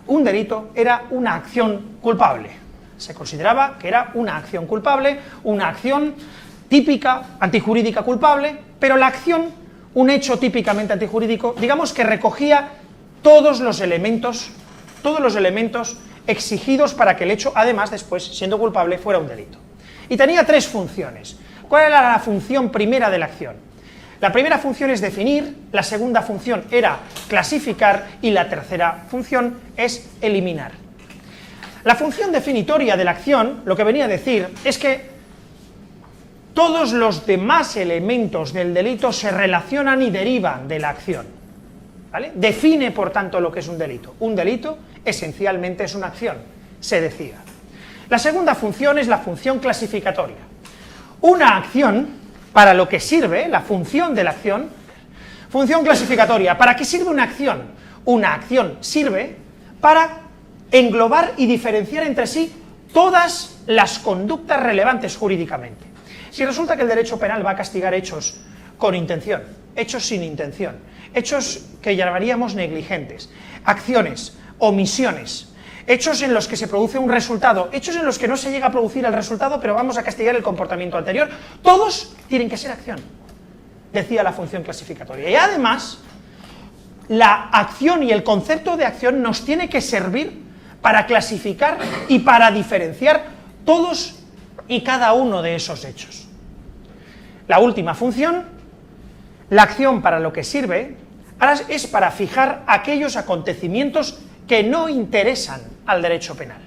un delito era una acción culpable. Se consideraba que era una acción culpable, una acción típica, antijurídica culpable, pero la acción, un hecho típicamente antijurídico, digamos que recogía todos los elementos exigidos para que el hecho, además, después, siendo culpable, fuera un delito. Y tenía tres funciones. ¿Cuál era la función primera de la acción? La primera función es definir, la segunda función era clasificar y la tercera función es eliminar. La función definitoria de la acción, lo que venía a decir, es que todos los demás elementos del delito se relacionan y derivan de la acción, ¿vale? Define, por tanto, lo que es un delito. Un delito esencialmente es una acción, se decía. La segunda función es la función clasificatoria. Una acción, para lo que sirve, la función de la acción, función clasificatoria. ¿Para qué sirve una acción? Una acción sirve para englobar y diferenciar entre sí todas las conductas relevantes jurídicamente. Si resulta que el derecho penal va a castigar hechos con intención, hechos sin intención, hechos que llamaríamos negligentes, acciones, omisiones, hechos en los que se produce un resultado, hechos en los que no se llega a producir el resultado, pero vamos a castigar el comportamiento anterior, todos tienen que ser acción, decía la función clasificatoria. Y además, la acción y el concepto de acción nos tiene que servir para clasificar y para diferenciar todos y cada uno de esos hechos. La última función, la acción para lo que sirve, ahora es para fijar aquellos acontecimientos que no interesan al derecho penal.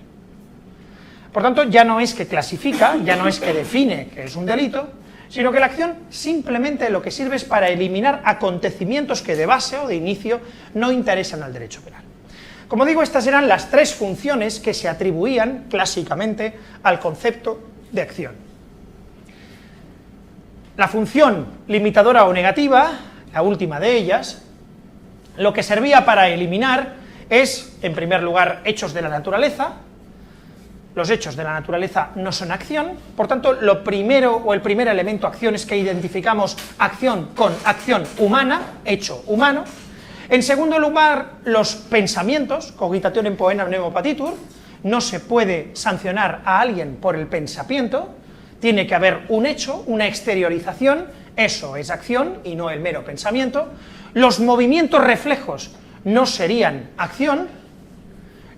Por tanto, ya no es que clasifica, ya no es que define que es un delito, sino que la acción simplemente lo que sirve es para eliminar acontecimientos que de base o de inicio no interesan al derecho penal. Como digo, estas eran las tres funciones que se atribuían clásicamente al concepto de acción. La función limitadora o negativa, la última de ellas, lo que servía para eliminar es, en primer lugar, hechos de la naturaleza. Los hechos de la naturaleza no son acción, por tanto, lo primero o el primer elemento acción es que identificamos acción con acción humana, hecho humano. En segundo lugar, los pensamientos, cogitationem poena nemo patitur, no se puede sancionar a alguien por el pensamiento, tiene que haber un hecho, una exteriorización, eso es acción y no el mero pensamiento. Los movimientos reflejos no serían acción,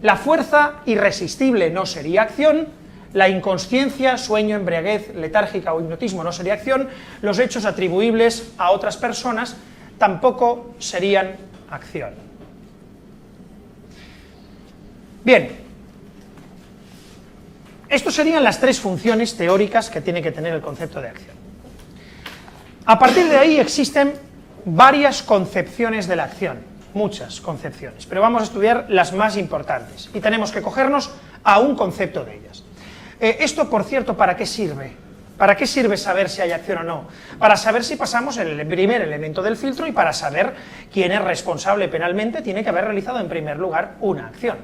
la fuerza irresistible no sería acción, la inconsciencia, sueño, embriaguez, letárgica o hipnotismo no sería acción, los hechos atribuibles a otras personas tampoco serían acción. Bien, estas serían las tres funciones teóricas que tiene que tener el concepto de acción. A partir de ahí existen varias concepciones de la acción, muchas concepciones, pero vamos a estudiar las más importantes y tenemos que cogernos a un concepto de ellas. Esto, por cierto, ¿para qué sirve? ¿Para qué sirve saber si hay acción o no? Para saber si pasamos el primer elemento del filtro y para saber quién es responsable penalmente tiene que haber realizado en primer lugar una acción.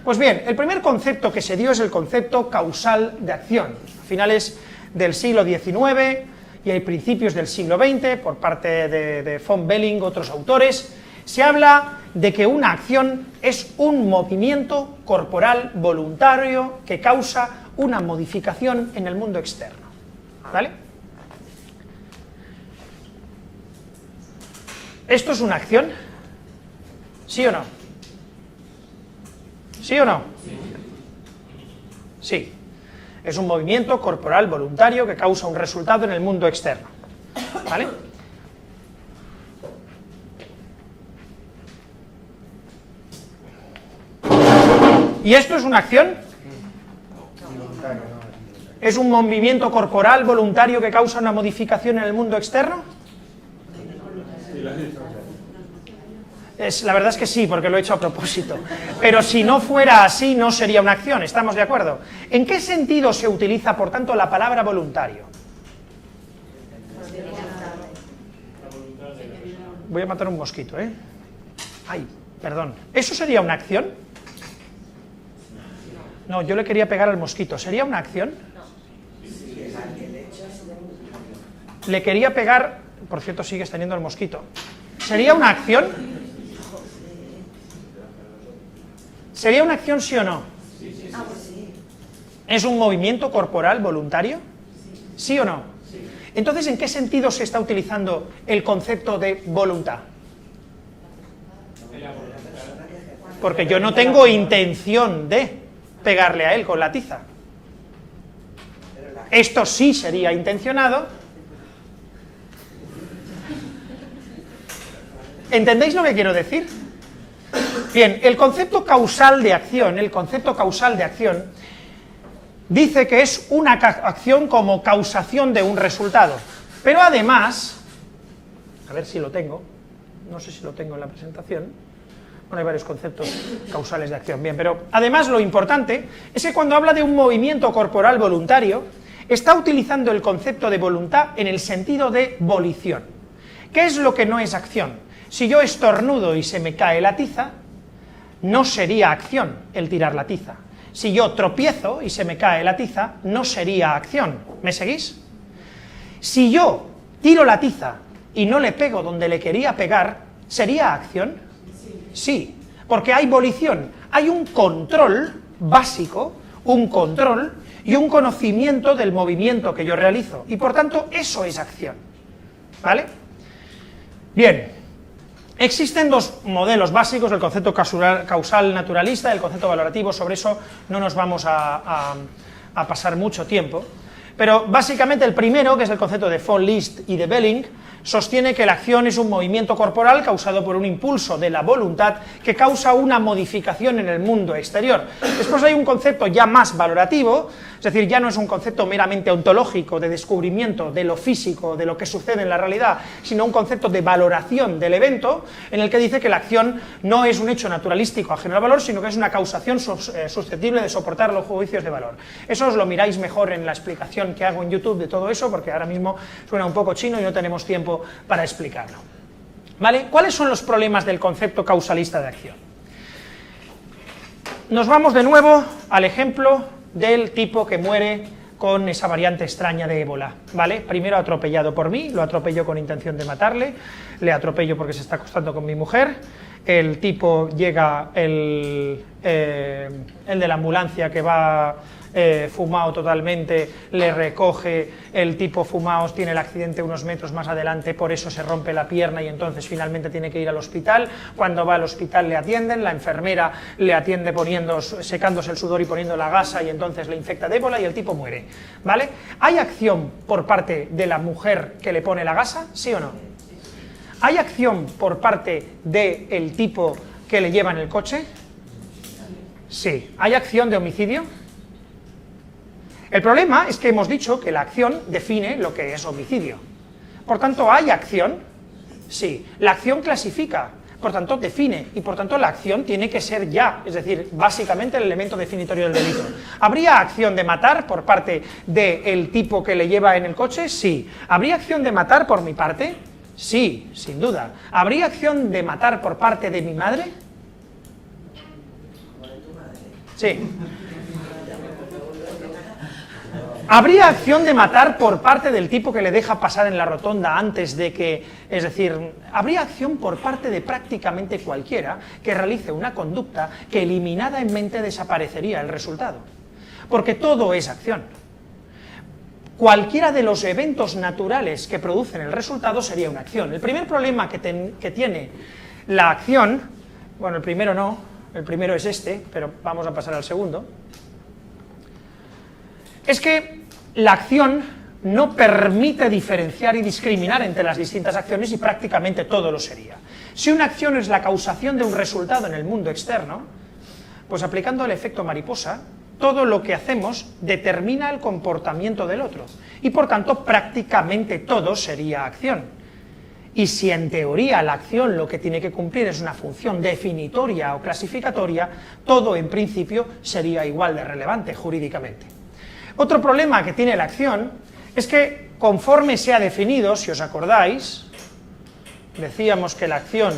Pues bien, el primer concepto que se dio es el concepto causal de acción. A finales del siglo XIX y a principios del siglo XX, por parte de von Belling, otros autores, se habla de que una acción es un movimiento corporal voluntario que causa una modificación en el mundo externo. ¿Vale? ¿Esto es una acción? ¿Sí o no? ¿Sí o no? Sí. Es un movimiento corporal voluntario que causa un resultado en el mundo externo. ¿Vale? ¿Y esto es una acción? ¿Es un movimiento corporal voluntario que causa una modificación en el mundo externo? La verdad es que sí, porque lo he hecho a propósito. Pero si no fuera así, no sería una acción, ¿estamos de acuerdo? ¿En qué sentido se utiliza, por tanto, la palabra voluntario? Voy a matar un mosquito, ¿eh? Ay, perdón. ¿Eso sería una acción? No, yo le quería pegar al mosquito. ¿Sería una acción? Le quería pegar... Por cierto, sigues teniendo el mosquito. ¿Sería una acción? ¿Sería una acción, sí o no? ¿Es un movimiento corporal voluntario? ¿Sí o no? Entonces, ¿en qué sentido se está utilizando el concepto de voluntad? Porque yo no tengo intención de pegarle a él con la tiza. Esto sí sería intencionado. ¿Entendéis lo que quiero decir? Bien, el concepto causal de acción, dice que es una acción como causación de un resultado. Pero además, a ver si lo tengo, no sé si lo tengo en la presentación. Bueno, hay varios conceptos causales de acción, bien, pero además lo importante es que cuando habla de un movimiento corporal voluntario, está utilizando el concepto de voluntad en el sentido de volición. ¿Qué es lo que no es acción? Si yo estornudo y se me cae la tiza, no sería acción el tirar la tiza. Si yo tropiezo y se me cae la tiza, no sería acción. ¿Me seguís? Si yo tiro la tiza y no le pego donde le quería pegar, ¿sería acción? Sí, porque hay volición, hay un control básico, un control y un conocimiento del movimiento que yo realizo, y por tanto eso es acción, ¿vale? Bien, existen dos modelos básicos, el concepto causal naturalista y el concepto valorativo, sobre eso no nos vamos a pasar mucho tiempo, pero básicamente el primero, que es el concepto de von List y de Belling, sostiene que la acción es un movimiento corporal causado por un impulso de la voluntad que causa una modificación en el mundo exterior. Después hay un concepto ya más valorativo, es decir, ya no es un concepto meramente ontológico de descubrimiento de lo físico, de lo que sucede en la realidad, sino un concepto de valoración del evento, en el que dice que la acción no es un hecho naturalístico ajeno al valor, sino que es una causación susceptible de soportar los juicios de valor. Eso os lo miráis mejor en la explicación que hago en YouTube de todo eso, porque ahora mismo suena un poco chino y no tenemos tiempo para explicarlo. ¿Vale? ¿Cuáles son los problemas del concepto causalista de acción? Nos vamos de nuevo al ejemplo del tipo que muere con esa variante extraña de ébola, ¿vale? Primero atropellado por mí, lo atropello con intención de matarle, le atropello porque se está acostando con mi mujer, el tipo llega, el de la ambulancia que va fumado totalmente, le recoge, el tipo fumado tiene el accidente unos metros más adelante, por eso se rompe la pierna y entonces finalmente tiene que ir al hospital. Cuando va al hospital le atienden, la enfermera le atiende secándose el sudor y poniendo la gasa y entonces le infecta de ébola y el tipo muere, ¿vale? ¿Hay acción por parte de la mujer que le pone la gasa, sí o no? ¿Hay acción por parte del tipo que le lleva en el coche? Sí. ¿Hay acción de homicidio? El problema es que hemos dicho que la acción define lo que es homicidio. Por tanto, ¿hay acción? Sí. La acción clasifica, por tanto define, y por tanto la acción tiene que ser ya, es decir, básicamente el elemento definitorio del delito. ¿Habría acción de matar por parte del tipo que le lleva en el coche? Sí. ¿Habría acción de matar por mi parte? Sí, sin duda. ¿Habría acción de matar por parte de mi madre? Sí. ¿Habría acción de matar por parte del tipo que le deja pasar en la rotonda antes de que... Es decir, habría acción por parte de prácticamente cualquiera que realice una conducta que eliminada en mente desaparecería el resultado? Porque todo es acción. Cualquiera de los eventos naturales que producen el resultado sería una acción. El primer problema que tiene la acción, bueno, el primero no, el primero es este, pero vamos a pasar al segundo, es que la acción no permite diferenciar y discriminar entre las distintas acciones y prácticamente todo lo sería. Si una acción es la causación de un resultado en el mundo externo, pues aplicando el efecto mariposa, todo lo que hacemos determina el comportamiento del otro y por tanto prácticamente todo sería acción. Y si en teoría la acción lo que tiene que cumplir es una función definitoria o clasificatoria, todo en principio sería igual de relevante jurídicamente. Otro problema que tiene la acción es que conforme se ha definido, si os acordáis, decíamos que la acción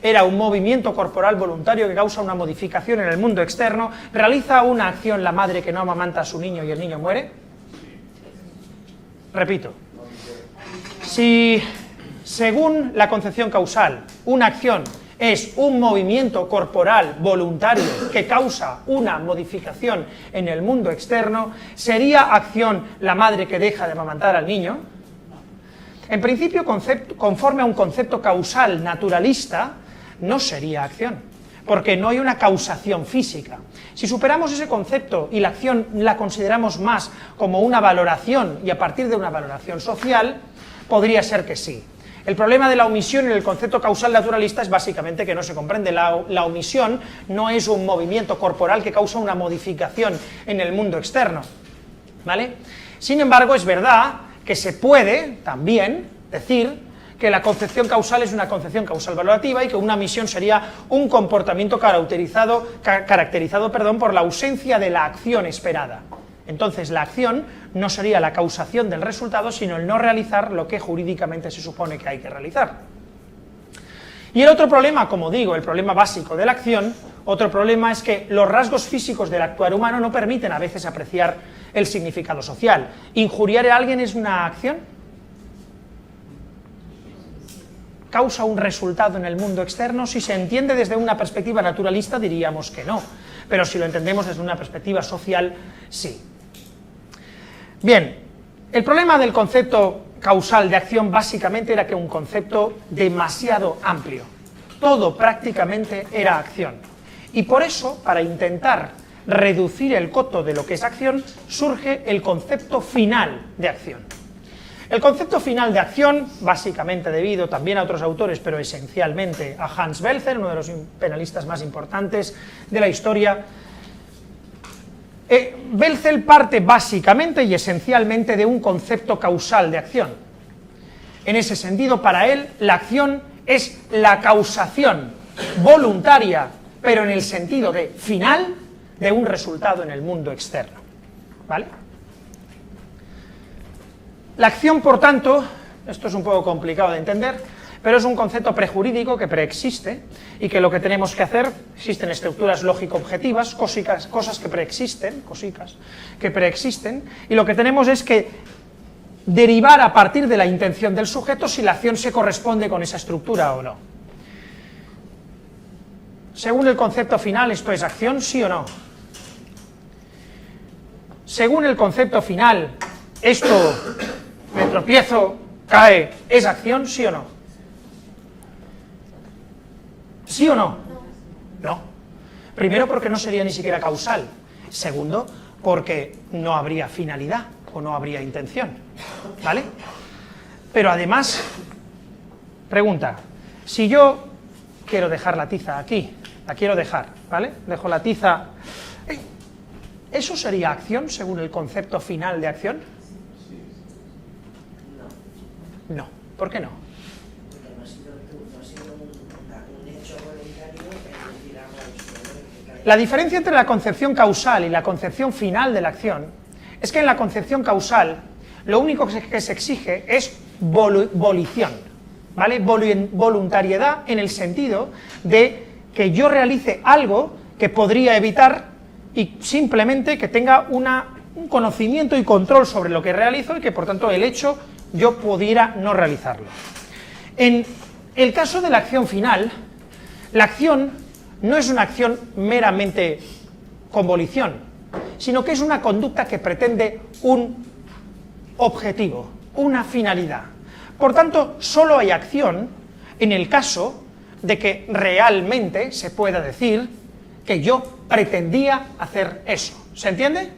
era un movimiento corporal voluntario que causa una modificación en el mundo externo. ¿Realiza una acción la madre que no amamanta a su niño y el niño muere? Repito, si según la concepción causal una acción es un movimiento corporal voluntario que causa una modificación en el mundo externo, ¿sería acción la madre que deja de amamantar al niño? En principio, conforme a un concepto causal naturalista, no sería acción, porque no hay una causación física. Si superamos ese concepto y la acción la consideramos más como una valoración y a partir de una valoración social, podría ser que sí. El problema de la omisión en el concepto causal naturalista es básicamente que no se comprende. La omisión no es un movimiento corporal que causa una modificación en el mundo externo, ¿vale? Sin embargo, es verdad que se puede también decir que la concepción causal es una concepción causal valorativa y que una omisión sería un comportamiento caracterizado por la ausencia de la acción esperada. Entonces la acción no sería la causación del resultado, sino el no realizar lo que jurídicamente se supone que hay que realizar. Y el otro problema, como digo, el problema básico de la acción, otro problema es que los rasgos físicos del actuar humano no permiten a veces apreciar el significado social. ¿Injuriar a alguien es una acción? ¿Causa un resultado en el mundo externo? Si se entiende desde una perspectiva naturalista diríamos que no, pero si lo entendemos desde una perspectiva social, sí. Bien, el problema del concepto causal de acción básicamente era que un concepto demasiado amplio. Todo prácticamente era acción. Y por eso, para intentar reducir el coto de lo que es acción, surge el concepto final de acción. El concepto final de acción, básicamente debido también a otros autores, pero esencialmente a Hans Belzer, uno de los penalistas más importantes de la historia, Belzer parte básicamente y esencialmente de un concepto causal de acción. En ese sentido, para él, la acción es la causación voluntaria, pero en el sentido de final, de un resultado en el mundo externo, ¿vale? La acción, por tanto, esto es un poco complicado de entender, pero es un concepto prejurídico que preexiste y que lo que tenemos que hacer, existen estructuras lógico-objetivas, cosas que preexisten, y lo que tenemos es que derivar a partir de la intención del sujeto si la acción se corresponde con esa estructura o no. Según el concepto final, ¿esto es acción, sí o no? Según el concepto final, ¿esto, me tropiezo, cae, es acción, sí o no? ¿Sí o no? No. Primero, porque no sería ni siquiera causal. Segundo, porque no habría finalidad o no habría intención. ¿Vale? Pero además, pregunta, si yo quiero dejar la tiza aquí, la quiero dejar, ¿vale? Dejo la tiza. ¿Eso sería acción según el concepto final de acción? No. ¿Por qué no? Porque no ha sido un hecho voluntario el decir algo. La diferencia entre la concepción causal y la concepción final de la acción es que en la concepción causal lo único que se exige es volición, ¿vale? Voluntariedad en el sentido de que yo realice algo que podría evitar y simplemente que tenga un conocimiento y control sobre lo que realizo y que por tanto el hecho yo pudiera no realizarlo. En el caso de la acción final, la acción no es una acción meramente con volición, sino que es una conducta que pretende un objetivo, una finalidad. Por tanto, solo hay acción en el caso de que realmente se pueda decir que yo pretendía hacer eso. ¿Se entiende?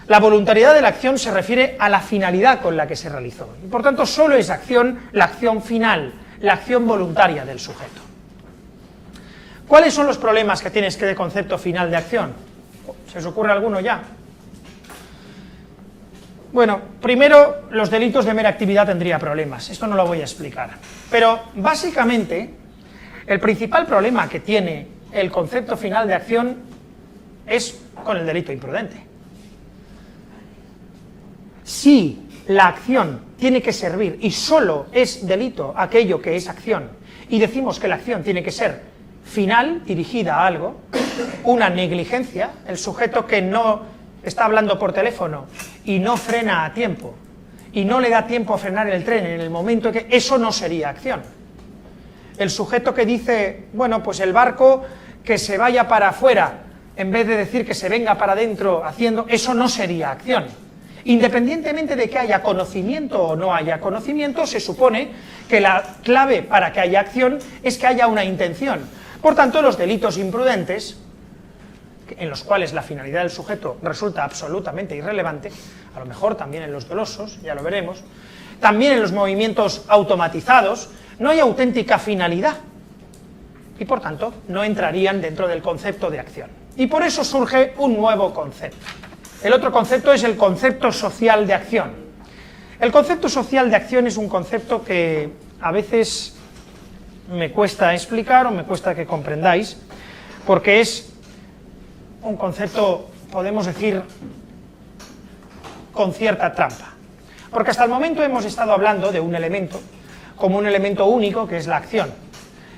La voluntariedad de la acción se refiere a la finalidad con la que se realizó. Y por tanto, solo es acción la acción final, la acción voluntaria del sujeto. ¿Cuáles son los problemas que tiene este concepto final de acción? ¿Se os ocurre alguno ya? Bueno, primero, los delitos de mera actividad tendría problemas. Esto no lo voy a explicar. Pero, básicamente, el principal problema que tiene el concepto final de acción es con el delito imprudente. Si la acción tiene que servir y solo es delito aquello que es acción, y decimos que la acción tiene que ser final, dirigida a algo, una negligencia, el sujeto que no está hablando por teléfono y no frena a tiempo, y no le da tiempo a frenar el tren en el momento en que eso no sería acción. El sujeto que dice, bueno, pues el barco que se vaya para afuera, en vez de decir que se venga para adentro haciendo, eso no sería acción. Independientemente de que haya conocimiento o no haya conocimiento, se supone que la clave para que haya acción es que haya una intención. Por tanto, los delitos imprudentes, en los cuales la finalidad del sujeto resulta absolutamente irrelevante, a lo mejor también en los dolosos, ya lo veremos, también en los movimientos automatizados, no hay auténtica finalidad y por tanto no entrarían dentro del concepto de acción. Y por eso surge un nuevo concepto. El otro concepto es el concepto social de acción. El concepto social de acción es un concepto que a veces me cuesta explicar o me cuesta que comprendáis, porque es un concepto, podemos decir, con cierta trampa. Porque hasta el momento hemos estado hablando de un elemento como un elemento único, que es la acción,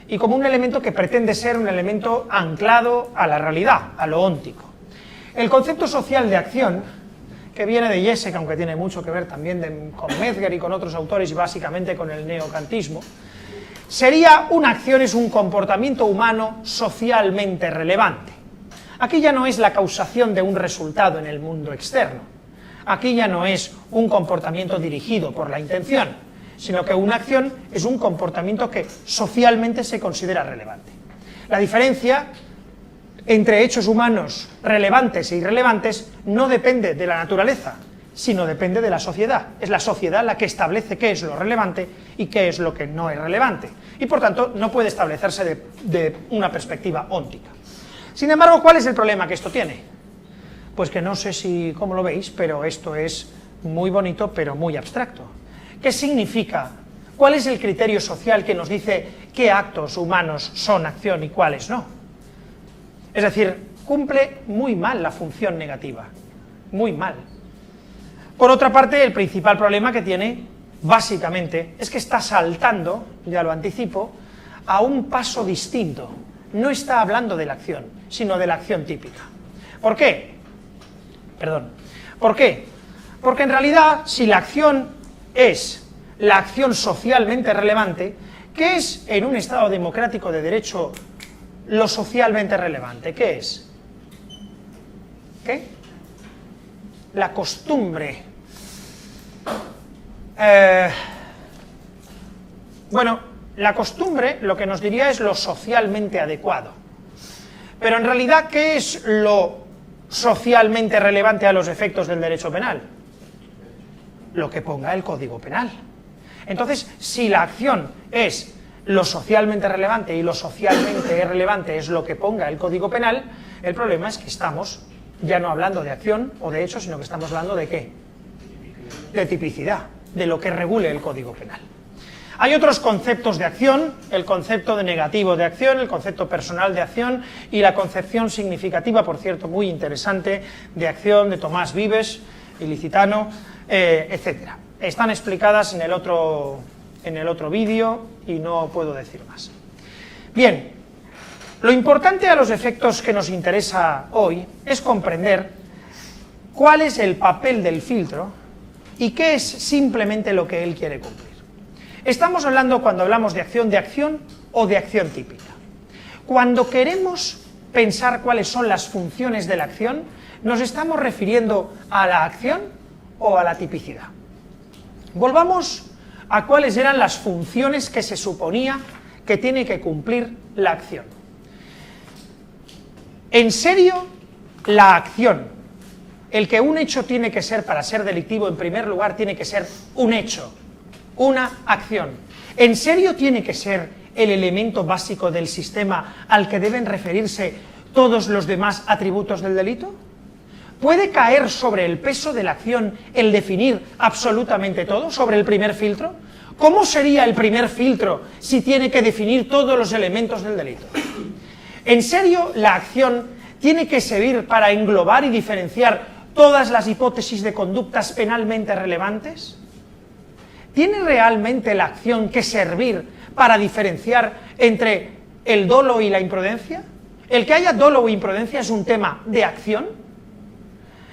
y como un elemento que pretende ser un elemento anclado a la realidad, a lo óntico. El concepto social de acción, que viene de Jessek, aunque tiene mucho que ver también con Metzger y con otros autores y básicamente con el neokantismo, sería una acción, es un comportamiento humano socialmente relevante. Aquí ya no es la causación de un resultado en el mundo externo, aquí ya no es un comportamiento dirigido por la intención, sino que una acción es un comportamiento que socialmente se considera relevante. La diferencia entre hechos humanos relevantes e irrelevantes no depende de la naturaleza, sino depende de la sociedad. Es la sociedad la que establece qué es lo relevante y qué es lo que no es relevante. Y por tanto no puede establecerse de una perspectiva óntica. Sin embargo, ¿cuál es el problema que esto tiene? Pues que no sé cómo lo veis, pero esto es muy bonito, pero muy abstracto. ¿Qué significa? ¿Cuál es el criterio social que nos dice qué actos humanos son acción y cuáles no? Es decir, cumple muy mal la función negativa, muy mal. Por otra parte, el principal problema que tiene básicamente, es que está saltando, ya lo anticipo, a un paso distinto. No está hablando de la acción, sino de la acción típica. ¿Por qué? Perdón. ¿Por qué? Porque en realidad, si la acción es la acción socialmente relevante, ¿qué es en un Estado democrático de derecho lo socialmente relevante? ¿Qué es? ¿Qué? La costumbre. Bueno, la costumbre lo que nos diría es lo socialmente adecuado. Pero en realidad, ¿qué es lo socialmente relevante a los efectos del derecho penal? Lo que ponga el Código Penal. Entonces, si la acción es lo socialmente relevante y lo socialmente relevante es lo que ponga el Código Penal, el problema es que estamos ya no hablando de acción o de hecho, sino que estamos hablando de ¿qué? De tipicidad, de lo que regule el Código Penal. Hay otros conceptos de acción, el concepto de negativo de acción, el concepto personal de acción y la concepción significativa, por cierto, muy interesante, de acción de Tomás Vives, ilicitano, etc. Están explicadas en el otro vídeo y no puedo decir más. Bien, lo importante a los efectos que nos interesa hoy es comprender cuál es el papel del filtro y qué es simplemente lo que él quiere cumplir. Estamos hablando, cuando hablamos de acción o de acción típica. Cuando queremos pensar cuáles son las funciones de la acción, ¿nos estamos refiriendo a la acción o a la tipicidad? Volvamos a cuáles eran las funciones que se suponía que tiene que cumplir la acción. En serio, la acción, el que un hecho tiene que ser para ser delictivo, en primer lugar, tiene que ser un hecho, una acción. ¿En serio tiene que ser el elemento básico del sistema al que deben referirse todos los demás atributos del delito? ¿Puede caer sobre el peso de la acción el definir absolutamente todo, sobre el primer filtro? ¿Cómo sería el primer filtro si tiene que definir todos los elementos del delito? ¿En serio la acción tiene que servir para englobar y diferenciar todas las hipótesis de conductas penalmente relevantes? ¿Tiene realmente la acción que servir para diferenciar entre el dolo y la imprudencia? ¿El que haya dolo o imprudencia es un tema de acción?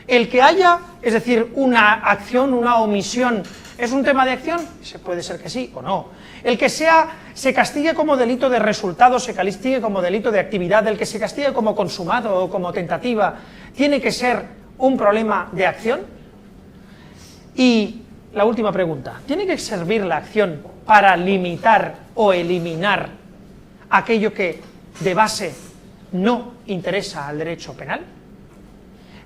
¿El que haya, es decir, una acción, una omisión, es un tema de acción? Puede ser que sí o no. El que se castigue como delito de resultado, se castigue como delito de actividad, el que se castigue como consumado o como tentativa, ¿tiene que ser un problema de acción? Y la última pregunta, ¿tiene que servir la acción para limitar o eliminar aquello que de base no interesa al derecho penal?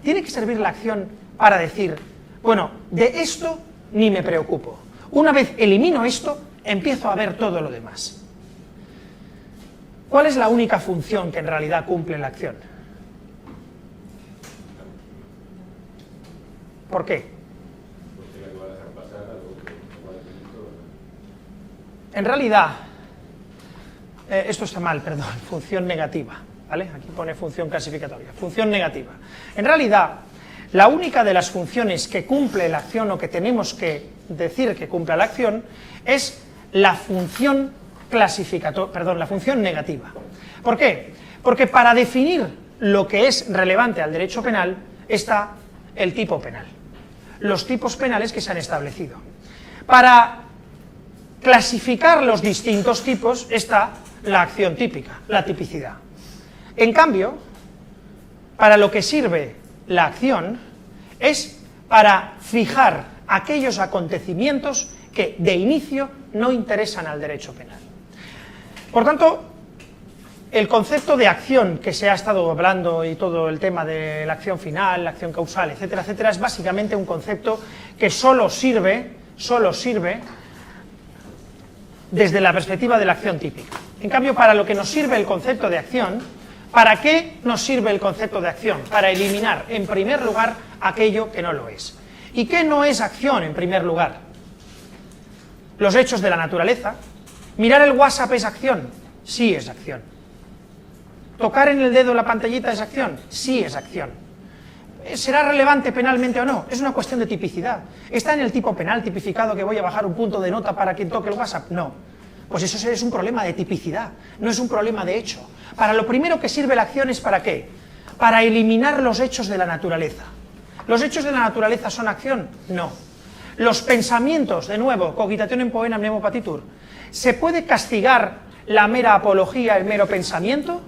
¿Tiene que servir la acción para decir, bueno, de esto ni me preocupo, una vez elimino esto, empiezo a ver todo lo demás? ¿Cuál es la única función que en realidad cumple la acción? ¿Por qué? En realidad, esto está mal, perdón, función negativa, ¿vale? Aquí pone función clasificatoria, función negativa. En realidad, la única de las funciones que cumple la acción o que tenemos que decir que cumple la acción es la función la función negativa. ¿Por qué? Porque para definir lo que es relevante al derecho penal está el tipo penal, los tipos penales que se han establecido. Para clasificar los distintos tipos está la acción típica, la tipicidad. En cambio, para lo que sirve la acción es para fijar aquellos acontecimientos que de inicio no interesan al derecho penal. Por tanto, el concepto de acción que se ha estado hablando y todo el tema de la acción final, la acción causal, etcétera, etcétera, es básicamente un concepto que solo sirve desde la perspectiva de la acción típica. En cambio, para lo que nos sirve el concepto de acción, ¿para qué nos sirve el concepto de acción? Para eliminar, en primer lugar, aquello que no lo es. ¿Y qué no es acción, en primer lugar? Los hechos de la naturaleza. ¿Mirar el WhatsApp es acción? Sí es acción. ¿Tocar en el dedo la pantallita es acción? Sí es acción. ¿será relevante penalmente o no? Es una cuestión de tipicidad. ¿Está en el tipo penal tipificado que voy a bajar un punto de nota para quien toque el WhatsApp? No. Pues eso es un problema de tipicidad, no es un problema de hecho. Para lo primero que sirve la acción es ¿para qué? Para eliminar los hechos de la naturaleza. ¿Los hechos de la naturaleza son acción? No. Los pensamientos, de nuevo, cogitationem poenam nemo patitur, ¿se puede castigar la mera apología, el mero pensamiento?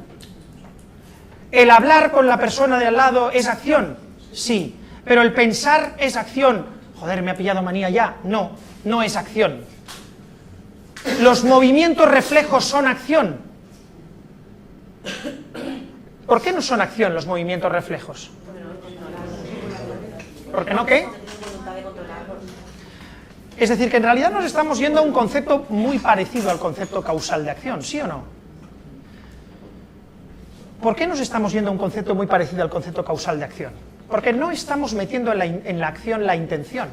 ¿El hablar con la persona de al lado es acción? Sí. ¿Pero el pensar es acción? Joder, me ha pillado manía ya. No, no es acción. ¿Los movimientos reflejos son acción? ¿Por qué no son acción los movimientos reflejos? ¿Por qué no qué? Es decir, que en realidad nos estamos yendo a un concepto muy parecido al concepto causal de acción, ¿sí o no? ¿Por qué nos estamos yendo a un concepto muy parecido al concepto causal de acción? Porque no estamos metiendo en la acción la intención.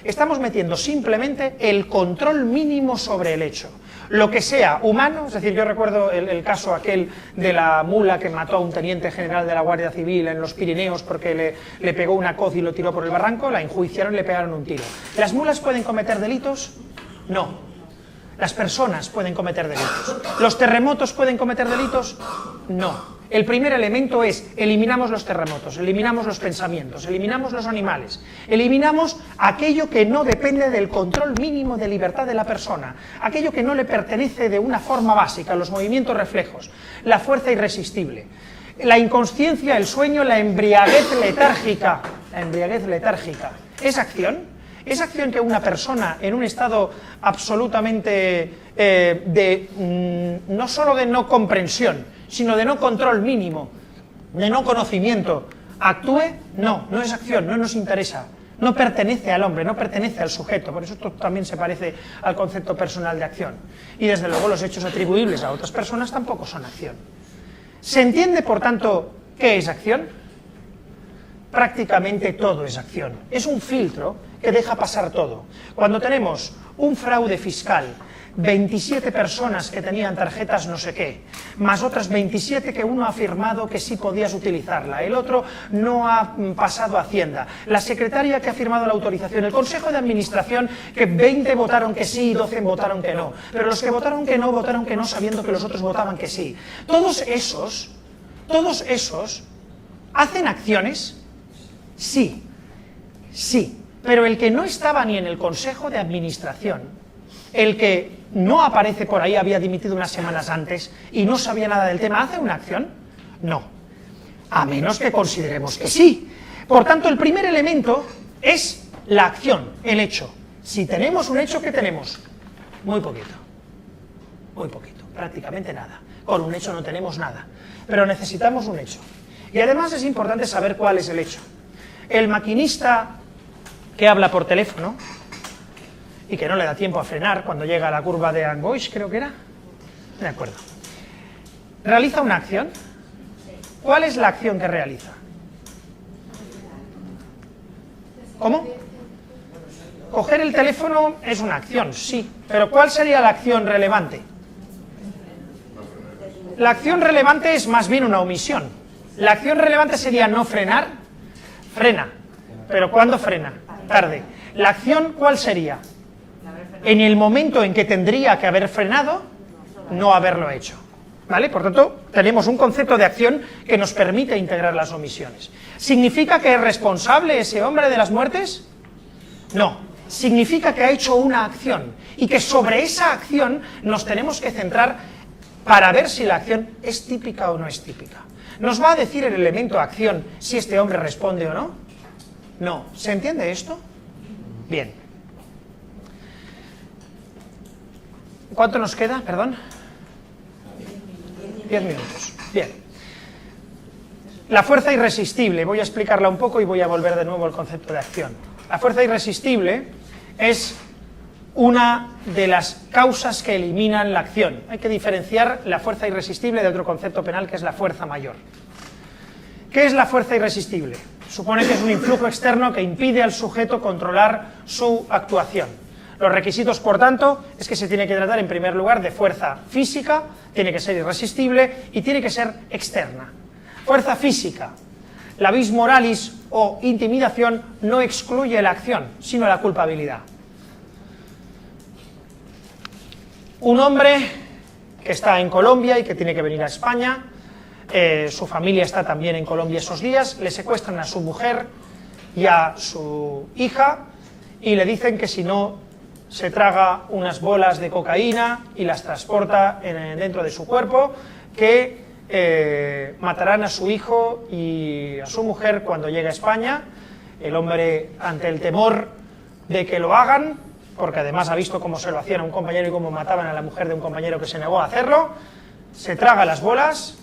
Estamos metiendo simplemente el control mínimo sobre el hecho. Lo que sea humano, es decir, yo recuerdo el caso aquel de la mula que mató a un teniente general de la Guardia Civil en los Pirineos porque le pegó una coz y lo tiró por el barranco, la enjuiciaron y le pegaron un tiro. ¿Las mulas pueden cometer delitos? No. Las personas pueden cometer delitos. ¿Los terremotos pueden cometer delitos? No. El primer elemento es, eliminamos los terremotos, eliminamos los pensamientos, eliminamos los animales, eliminamos aquello que no depende del control mínimo de libertad de la persona, aquello que no le pertenece de una forma básica, los movimientos reflejos, la fuerza irresistible, la inconsciencia, el sueño, la embriaguez letárgica. La embriaguez letárgica, ¿es acción? ¿Es acción que una persona en un estado absolutamente no solo de no comprensión, sino de no control mínimo, de no conocimiento, actúe? No, no es acción, no nos interesa, no pertenece al hombre, no pertenece al sujeto, por eso esto también se parece al concepto personal de acción. Y desde luego los hechos atribuibles a otras personas tampoco son acción. ¿Se entiende, por tanto, qué es acción? Prácticamente todo es acción, es un filtro que deja pasar todo. Cuando tenemos un fraude fiscal, 27 personas que tenían tarjetas no sé qué, más otras 27 que uno ha afirmado que sí podías utilizarla, el otro no ha pasado a Hacienda, la secretaria que ha firmado la autorización, el consejo de administración que 20 votaron que sí y 12 votaron que no, pero los que votaron que no sabiendo que los otros votaban que sí. Todos esos hacen acciones, sí, pero el que no estaba ni en el consejo de administración, el que no aparece por ahí, había dimitido unas semanas antes y no sabía nada del tema, ¿hace una acción? No, a menos que consideremos que sí. Por tanto, el primer elemento es la acción, el hecho. Si tenemos un hecho, ¿qué tenemos? Muy poquito, prácticamente nada. Con un hecho no tenemos nada, pero necesitamos un hecho. Y además es importante saber cuál es el hecho. El maquinista que habla por teléfono y que no le da tiempo a frenar cuando llega a la curva de Angoix, creo que era. De acuerdo. ¿Realiza una acción? ¿Cuál es la acción que realiza? ¿Cómo? Coger el teléfono es una acción, sí. Pero ¿cuál sería la acción relevante? La acción relevante es más bien una omisión. La acción relevante sería no frenar. Frena. ¿Pero cuándo frena? Tarde. ¿La acción cuál sería? En el momento en que tendría que haber frenado, no haberlo hecho. ¿Vale? Por tanto, tenemos un concepto de acción que nos permite integrar las omisiones. ¿Significa que es responsable ese hombre de las muertes? No. Significa que ha hecho una acción y que sobre esa acción nos tenemos que centrar para ver si la acción es típica o no es típica. ¿Nos va a decir el elemento acción si este hombre responde o no? No. ¿Se entiende esto? Bien. ¿Cuánto nos queda? Perdón. 10 minutos. Bien. La fuerza irresistible. Voy a explicarla un poco y voy a volver de nuevo al concepto de acción. La fuerza irresistible es una de las causas que eliminan la acción. Hay que diferenciar la fuerza irresistible de otro concepto penal que es la fuerza mayor. ¿Qué es la fuerza irresistible? Supone que es un influjo externo que impide al sujeto controlar su actuación. Los requisitos, por tanto, es que se tiene que tratar en primer lugar de fuerza física, tiene que ser irresistible y tiene que ser externa. Fuerza física. La vis moralis o intimidación no excluye la acción, sino la culpabilidad. Un hombre que está en Colombia y que tiene que venir a España, su familia está también en Colombia esos días, le secuestran a su mujer y a su hija y le dicen que si no se traga unas bolas de cocaína y las transporta dentro de su cuerpo, que matarán a su hijo y a su mujer cuando llegue a España. El hombre, ante el temor de que lo hagan, porque además ha visto cómo se lo hacían a un compañero y cómo mataban a la mujer de un compañero que se negó a hacerlo, se traga las bolas,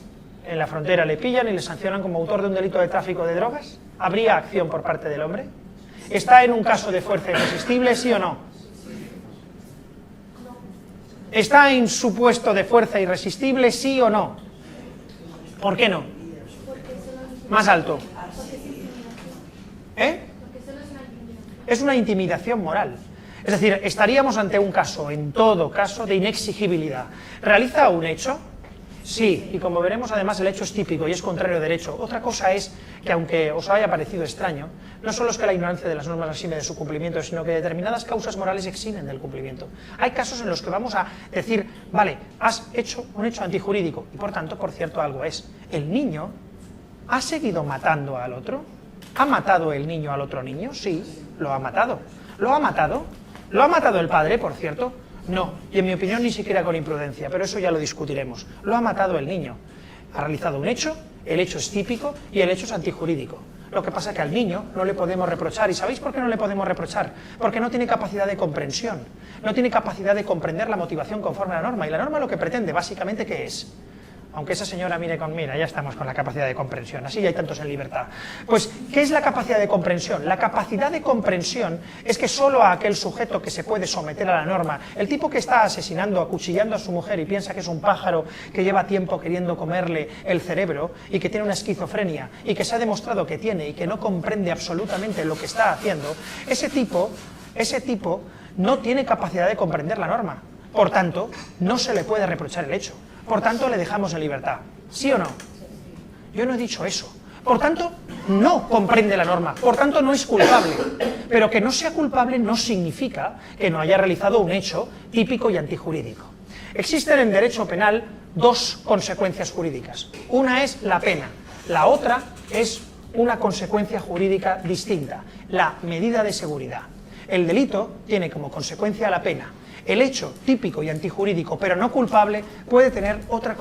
en la frontera le pillan y le sancionan como autor de un delito de tráfico de drogas. ¿Habría acción por parte del hombre? ¿Está en un caso de fuerza irresistible, sí o no? ¿Está en supuesto de fuerza irresistible, sí o no? ¿Por qué no? Más alto. ¿Eh? Es una intimidación moral. Es decir, estaríamos ante un caso, en todo caso, de inexigibilidad. ¿Realiza un hecho? Sí, y como veremos, además, el hecho es típico y es contrario a derecho. Otra cosa es que, aunque os haya parecido extraño, no solo es que la ignorancia de las normas exime de su cumplimiento, sino que determinadas causas morales eximen del cumplimiento. Hay casos en los que vamos a decir, vale, has hecho un hecho antijurídico, y por tanto, por cierto, algo es. El niño ha seguido matando al otro. ¿Ha matado el niño al otro niño? Sí, lo ha matado. ¿Lo ha matado? ¿Lo ha matado el padre, por cierto? No, y en mi opinión ni siquiera con imprudencia, pero eso ya lo discutiremos. Lo ha matado el niño. Ha realizado un hecho, el hecho es típico y el hecho es antijurídico. Lo que pasa es que al niño no le podemos reprochar. ¿Y sabéis por qué no le podemos reprochar? Porque no tiene capacidad de comprensión, no tiene capacidad de comprender la motivación conforme a la norma. Y la norma lo que pretende, básicamente, ¿qué es? Aunque esa señora mire con mira, ya estamos con la capacidad de comprensión, así ya hay tantos en libertad. Pues, ¿qué es la capacidad de comprensión? La capacidad de comprensión es que solo a aquel sujeto que se puede someter a la norma, el tipo que está asesinando, acuchillando a su mujer y piensa que es un pájaro que lleva tiempo queriendo comerle el cerebro y que tiene una esquizofrenia y que se ha demostrado que tiene y que no comprende absolutamente lo que está haciendo, ese tipo no tiene capacidad de comprender la norma. Por tanto, no se le puede reprochar el hecho. Por tanto, le dejamos en libertad. ¿Sí o no? Yo no he dicho eso. Por tanto, no comprende la norma. Por tanto, no es culpable. Pero que no sea culpable no significa que no haya realizado un hecho típico y antijurídico. Existen en derecho penal dos consecuencias jurídicas. Una es la pena. La otra es una consecuencia jurídica distinta, la medida de seguridad. El delito tiene como consecuencia la pena. El hecho típico y antijurídico, pero no culpable, puede tener otra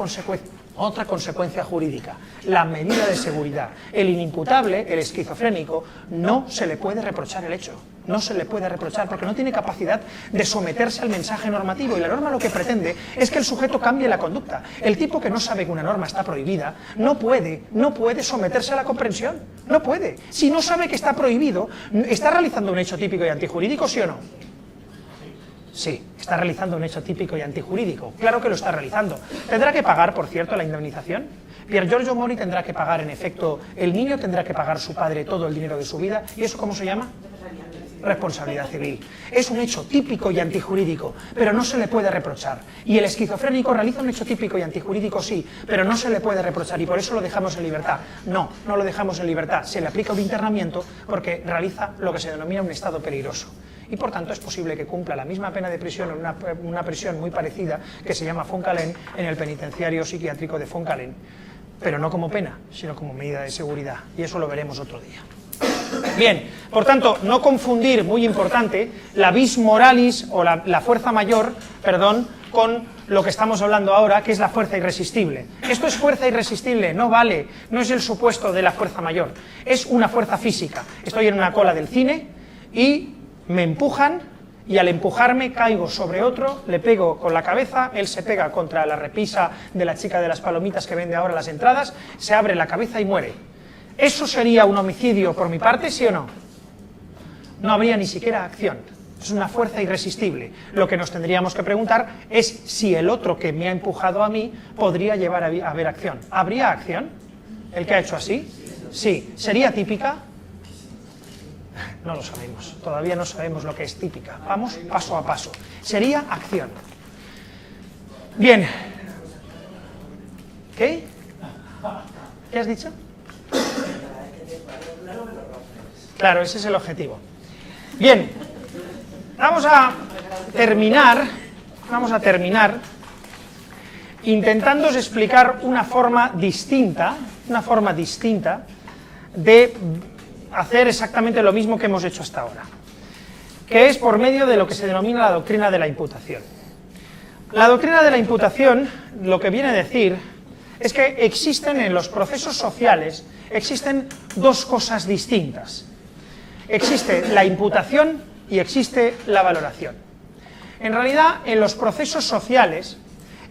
consecuencia jurídica, la medida de seguridad. El inimputable, el esquizofrénico, no se le puede reprochar el hecho. No se le puede reprochar porque no tiene capacidad de someterse al mensaje normativo. Y la norma lo que pretende es que el sujeto cambie la conducta. El tipo que no sabe que una norma está prohibida no puede someterse a la comprensión. No puede. Si no sabe que está prohibido, ¿está realizando un hecho típico y antijurídico, sí o no? Sí, está realizando un hecho típico y antijurídico. Claro que lo está realizando. ¿Tendrá que pagar, por cierto, la indemnización? Pier Giorgio Mori tendrá que pagar, en efecto, el niño tendrá que pagar su padre todo el dinero de su vida. ¿Y eso cómo se llama? Responsabilidad civil. Es un hecho típico y antijurídico, pero no se le puede reprochar. Y el esquizofrénico realiza un hecho típico y antijurídico, sí, pero no se le puede reprochar y por eso lo dejamos en libertad. No, no lo dejamos en libertad. Se le aplica un internamiento porque realiza lo que se denomina un estado peligroso. Y por tanto es posible que cumpla la misma pena de prisión en una prisión muy parecida que se llama Foncalén en el penitenciario psiquiátrico de Foncalén, pero no como pena, sino como medida de seguridad, y eso lo veremos otro día. Bien, por tanto, no confundir, muy importante, la vis moralis o la fuerza mayor, perdón, con lo que estamos hablando ahora, que es la fuerza irresistible. Esto es fuerza irresistible, no vale, no es el supuesto de la fuerza mayor, es una fuerza física. Estoy en una cola del cine y me empujan y al empujarme caigo sobre otro, le pego con la cabeza, él se pega contra la repisa de la chica de las palomitas que vende ahora las entradas, se abre la cabeza y muere. ¿Eso sería un homicidio por mi parte, sí o no? No habría ni siquiera acción. Es una fuerza irresistible. Lo que nos tendríamos que preguntar es si el otro que me ha empujado a mí podría llevar a haber acción. ¿Habría acción? ¿El que ha hecho así? Sí. ¿Sería típica? No lo sabemos, todavía no sabemos lo que es típica. Vamos paso a paso. Sería acción. Bien. ¿Qué? ¿Qué has dicho? Claro, ese es el objetivo. Bien, vamos a terminar intentándoos explicar una forma distinta de hacer exactamente lo mismo que hemos hecho hasta ahora, que es por medio de lo que se denomina la doctrina de la imputación. La doctrina de la imputación lo que viene a decir es que existen en los procesos sociales, existen dos cosas distintas. Existe la imputación y existe la valoración. En realidad, en los procesos sociales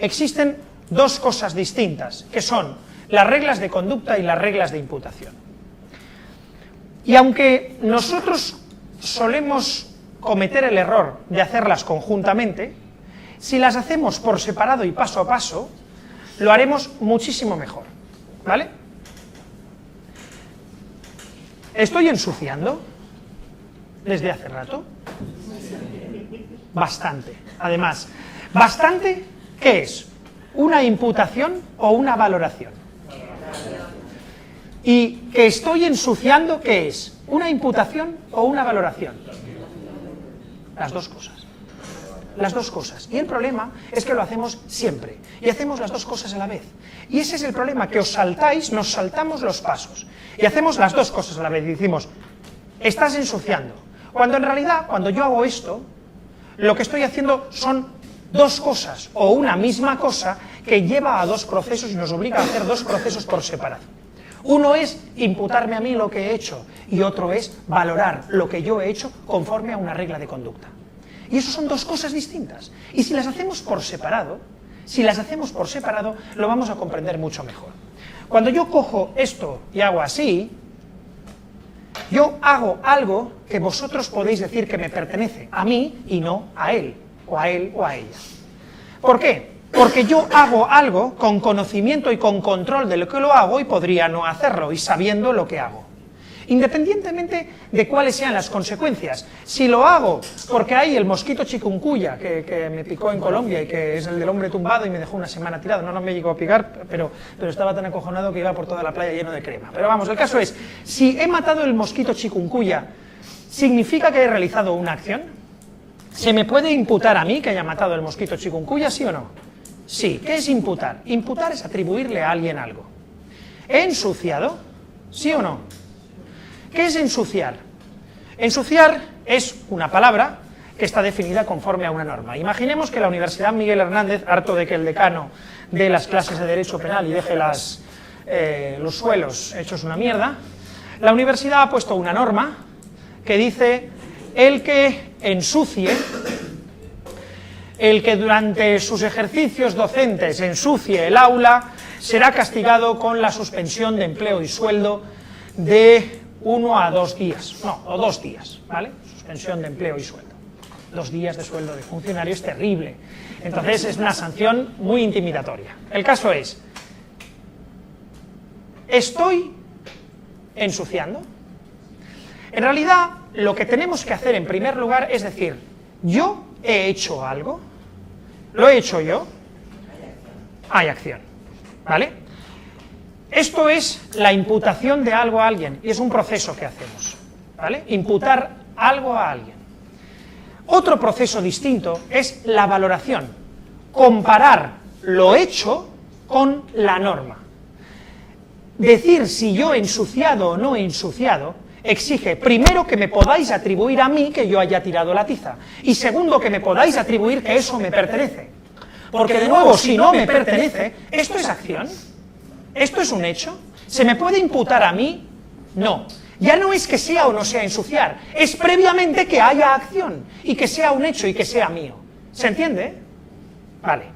existen dos cosas distintas, que son las reglas de conducta y las reglas de imputación. Y aunque nosotros solemos cometer el error de hacerlas conjuntamente, si las hacemos por separado y paso a paso, lo haremos muchísimo mejor, ¿vale? ¿Estoy ensuciando desde hace rato? Bastante. Además, ¿bastante qué es? ¿Una imputación o una valoración? ¿Y que estoy ensuciando qué es? ¿Una imputación o una valoración? Las dos cosas. Las dos cosas. Y el problema es que lo hacemos siempre. Y hacemos las dos cosas a la vez. Y ese es el problema, que os saltáis, nos saltamos los pasos. Y hacemos las dos cosas a la vez. Y decimos, estás ensuciando. Cuando en realidad, cuando yo hago esto, lo que estoy haciendo son dos cosas, o una misma cosa, que lleva a dos procesos y nos obliga a hacer dos procesos por separado. Uno es imputarme a mí lo que he hecho, y otro es valorar lo que yo he hecho conforme a una regla de conducta. Y eso son dos cosas distintas. Y si las hacemos por separado, lo vamos a comprender mucho mejor. Cuando yo cojo esto y hago así, yo hago algo que vosotros podéis decir que me pertenece a mí y no a él, o a él o a ella. ¿Por qué? Porque yo hago algo con conocimiento y con control de lo que lo hago y podría no hacerlo, y sabiendo lo que hago. Independientemente de cuáles sean las consecuencias. Si lo hago porque hay el mosquito chikungunya que me picó en Colombia y que es el del hombre tumbado y me dejó una semana tirado, no me llegó a picar, pero estaba tan acojonado que iba por toda la playa lleno de crema. Pero vamos, el caso es, si he matado el mosquito chikungunya, ¿significa que he realizado una acción? ¿Se me puede imputar a mí que haya matado el mosquito chikungunya, sí o no? Sí. ¿Qué es imputar? Imputar es atribuirle a alguien algo. ¿He ensuciado? ¿Sí o no? ¿Qué es ensuciar? Ensuciar es una palabra que está definida conforme a una norma. Imaginemos que la Universidad Miguel Hernández, harto de que el decano dé las clases de Derecho Penal y deje los suelos hechos una mierda, la universidad ha puesto una norma que dice: el que ensucie, el que durante sus ejercicios docentes ensucie el aula, será castigado con la suspensión de empleo y sueldo de 1 a 2 días, no, o 2 días, ¿vale? Suspensión de empleo y sueldo. 2 días de sueldo de funcionario es terrible. Entonces es una sanción muy intimidatoria. El caso es, ¿estoy ensuciando? En realidad, lo que tenemos que hacer en primer lugar es decir, ¿yo he hecho algo? ¿Lo he hecho yo? Hay acción, ¿vale? Esto es la imputación de algo a alguien, y es un proceso que hacemos, ¿vale? Imputar algo a alguien. Otro proceso distinto es la valoración, comparar lo hecho con la norma. Decir si yo he ensuciado o no he ensuciado exige, primero, que me podáis atribuir a mí que yo haya tirado la tiza, y segundo, que me podáis atribuir que eso me pertenece. Porque, de nuevo, si no me pertenece, ¿esto es acción? ¿Esto es un hecho? ¿Se me puede imputar a mí? No. Ya no es que sea o no sea ensuciar, es previamente que haya acción, y que sea un hecho y que sea mío. ¿Se entiende? Vale.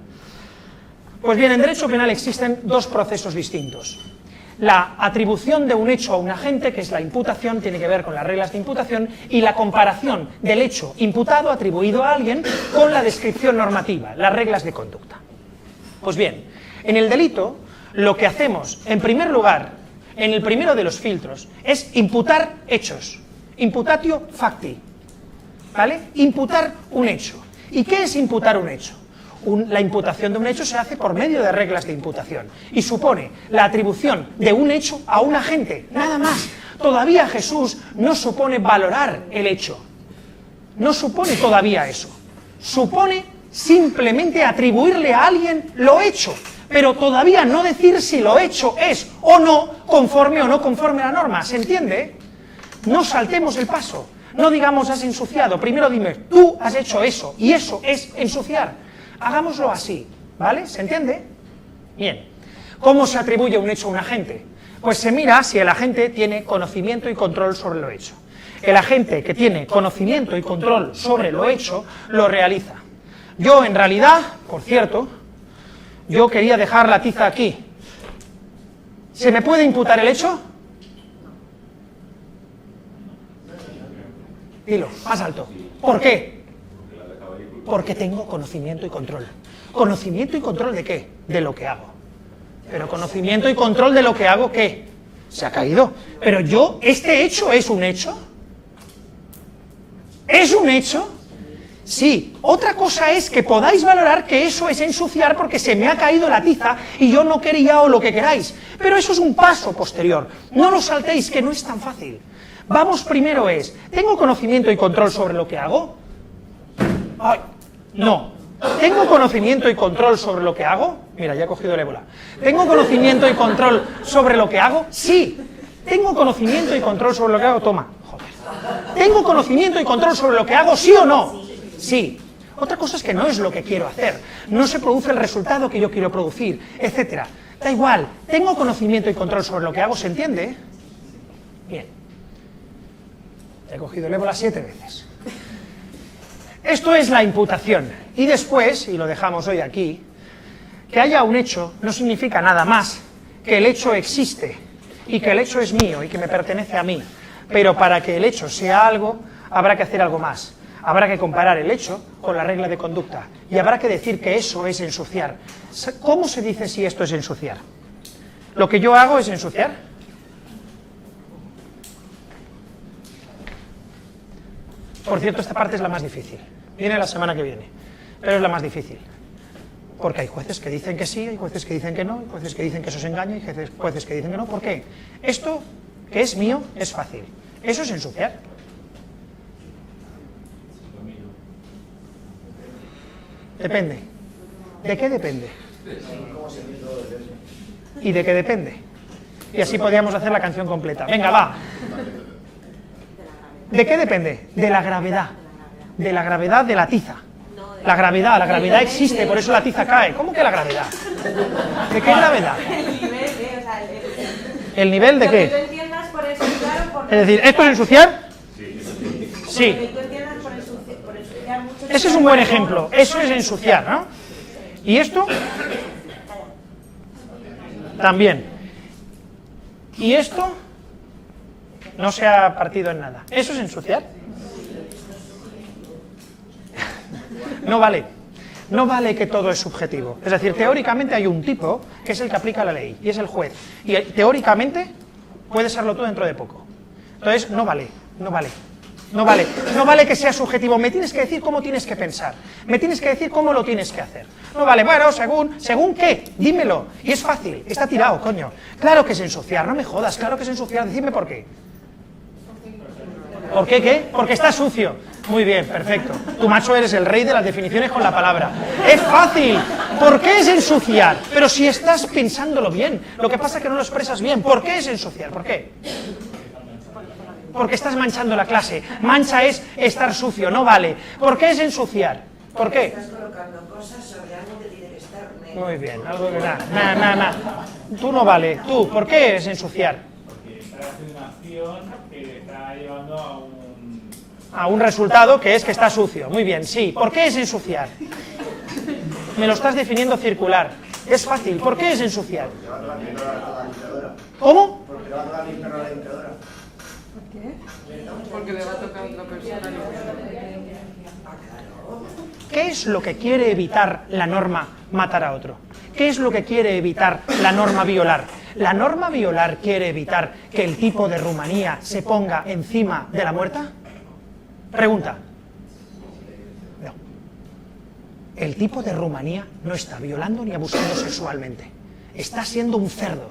Pues bien, en derecho penal existen dos procesos distintos. La atribución de un hecho a un agente, que es la imputación, tiene que ver con las reglas de imputación, y la comparación del hecho imputado, atribuido a alguien, con la descripción normativa, las reglas de conducta. Pues bien, en el delito, lo que hacemos, en primer lugar, en el primero de los filtros, es imputar hechos. Imputatio facti, ¿vale? Imputar un hecho. ¿Y qué es imputar un hecho? La imputación de un hecho se hace por medio de reglas de imputación y supone la atribución de un hecho a un agente, nada más. Todavía Jesús no supone valorar el hecho. No supone todavía eso. Supone simplemente atribuirle a alguien lo hecho, pero todavía no decir si lo hecho es o no conforme a la norma. ¿Se entiende? No saltemos el paso. No digamos has ensuciado. Primero dime, tú has hecho eso, y eso es ensuciar. Hagámoslo así, ¿vale? ¿Se entiende? Bien. ¿Cómo se atribuye un hecho a un agente? Pues se mira si el agente tiene conocimiento y control sobre lo hecho. El agente que tiene conocimiento y control sobre lo hecho, lo realiza. Yo, en realidad, por cierto, yo quería dejar la tiza aquí. ¿Se me puede imputar el hecho? Dilo, más alto. ¿Por qué? Porque tengo conocimiento y control. ¿Conocimiento y control de qué? De lo que hago. Pero conocimiento y control de lo que hago, ¿qué? Se ha caído. Pero yo, ¿este hecho es un hecho? ¿Es un hecho? Sí. Otra cosa es que podáis valorar que eso es ensuciar porque se me ha caído la tiza y yo no quería o lo que queráis. Pero eso es un paso posterior. No lo saltéis, que no es tan fácil. Vamos primero ¿tengo conocimiento y control sobre lo que hago? Ay, no. ¿Tengo conocimiento y control sobre lo que hago? Mira, ya he cogido el ébola. ¿Tengo conocimiento y control sobre lo que hago? Sí. ¿Tengo conocimiento y control sobre lo que hago? Toma. Joder. ¿Tengo conocimiento y control sobre lo que hago? ¿Sí o no? Sí. Otra cosa es que no es lo que quiero hacer. No se produce el resultado que yo quiero producir, etc. Da igual. ¿Tengo conocimiento y control sobre lo que hago? ¿Se entiende? Bien. He cogido el ébola 7 veces. Esto es la imputación. Y después, y lo dejamos hoy aquí, que haya un hecho no significa nada más que el hecho existe y que el hecho es mío y que me pertenece a mí. Pero para que el hecho sea algo, habrá que hacer algo más. Habrá que comparar el hecho con la regla de conducta y habrá que decir que eso es ensuciar. ¿Cómo se dice si esto es ensuciar? ¿Lo que yo hago es ensuciar? Por cierto, esta parte es la más difícil. Viene la semana que viene, pero es la más difícil. Porque hay jueces que dicen que sí, hay jueces que dicen que no, hay jueces que dicen que eso es engaño, hay jueces que dicen que no. ¿Por qué? Esto, que es mío, es fácil. Eso es ensuciar. Depende. ¿De qué depende? ¿Y de qué depende? Y así podríamos hacer la canción completa. Venga, va. ¿De qué depende? De la gravedad. De la gravedad de la tiza. La gravedad existe, por eso la tiza cae. ¿Cómo que la gravedad? ¿De qué gravedad? El nivel, o sea, ¿El nivel de qué? Lo que tú entiendas por ensuciar o por... Es decir, ¿esto es ensuciar? Sí. Lo que tú entiendas por ensuciar mucho... Ese es un buen ejemplo. Eso es ensuciar, ¿no? ¿Y esto? También. ¿Y esto? No se ha partido en nada. ¿Eso es ensuciar? No vale. No vale que todo es subjetivo. Es decir, teóricamente hay un tipo que es el que aplica la ley, y es el juez. Y teóricamente puede serlo tú dentro de poco. Entonces, no vale, no vale. No vale, no vale que sea subjetivo. Me tienes que decir cómo tienes que pensar. Me tienes que decir cómo lo tienes que hacer. No vale, bueno, ¿según qué? Dímelo. Y es fácil, está tirado, coño. Claro que es ensuciar, no me jodas, claro que es ensuciar. Decidme por qué. ¿Por qué qué? Porque está sucio. Muy bien, perfecto. Tú, macho, eres el rey de las definiciones con la palabra. Es fácil. ¿Por qué es ensuciar? Pero si estás pensándolo bien. Lo que pasa es que no lo expresas bien. ¿Por qué es ensuciar? ¿Por qué? Porque estás manchando la clase. Mancha es estar sucio, no vale. ¿Por qué es ensuciar? ¿Por qué? Estás colocando cosas sobre algo que tiene que estar negro. Muy bien, algo que nada. Tú no vale. Tú, ¿por qué es ensuciar? Porque estás haciendo una acción que le está llevando a un resultado que es que está sucio. Muy bien, sí. ¿Por qué es ensuciar? Me lo estás definiendo circular. Es fácil. ¿Por qué es ensuciar? ¿Cómo? Porque le va a tocar limpiar a la limpiadora. Porque le va a tocar a otra persona. ¿Qué es lo que quiere evitar la norma matar a otro? ¿Qué es lo que quiere evitar la norma violar? ¿La norma violar quiere evitar que el tipo de Rumanía se ponga encima de la muerta? Pregunta. No. El tipo de Rumanía no está violando ni abusando sexualmente. Está siendo un cerdo.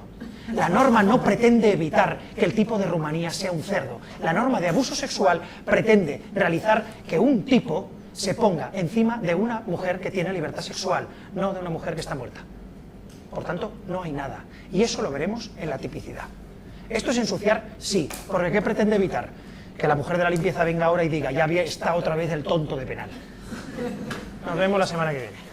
La norma no pretende evitar que el tipo de Rumanía sea un cerdo. La norma de abuso sexual pretende realizar que un tipo se ponga encima de una mujer que tiene libertad sexual, no de una mujer que está muerta. Por tanto, no hay nada. Y eso lo veremos en la tipicidad. ¿Esto es ensuciar? Sí. ¿Porque qué pretende evitar? Que la mujer de la limpieza venga ahora y diga, ya está otra vez el tonto de penal. Nos vemos la semana que viene.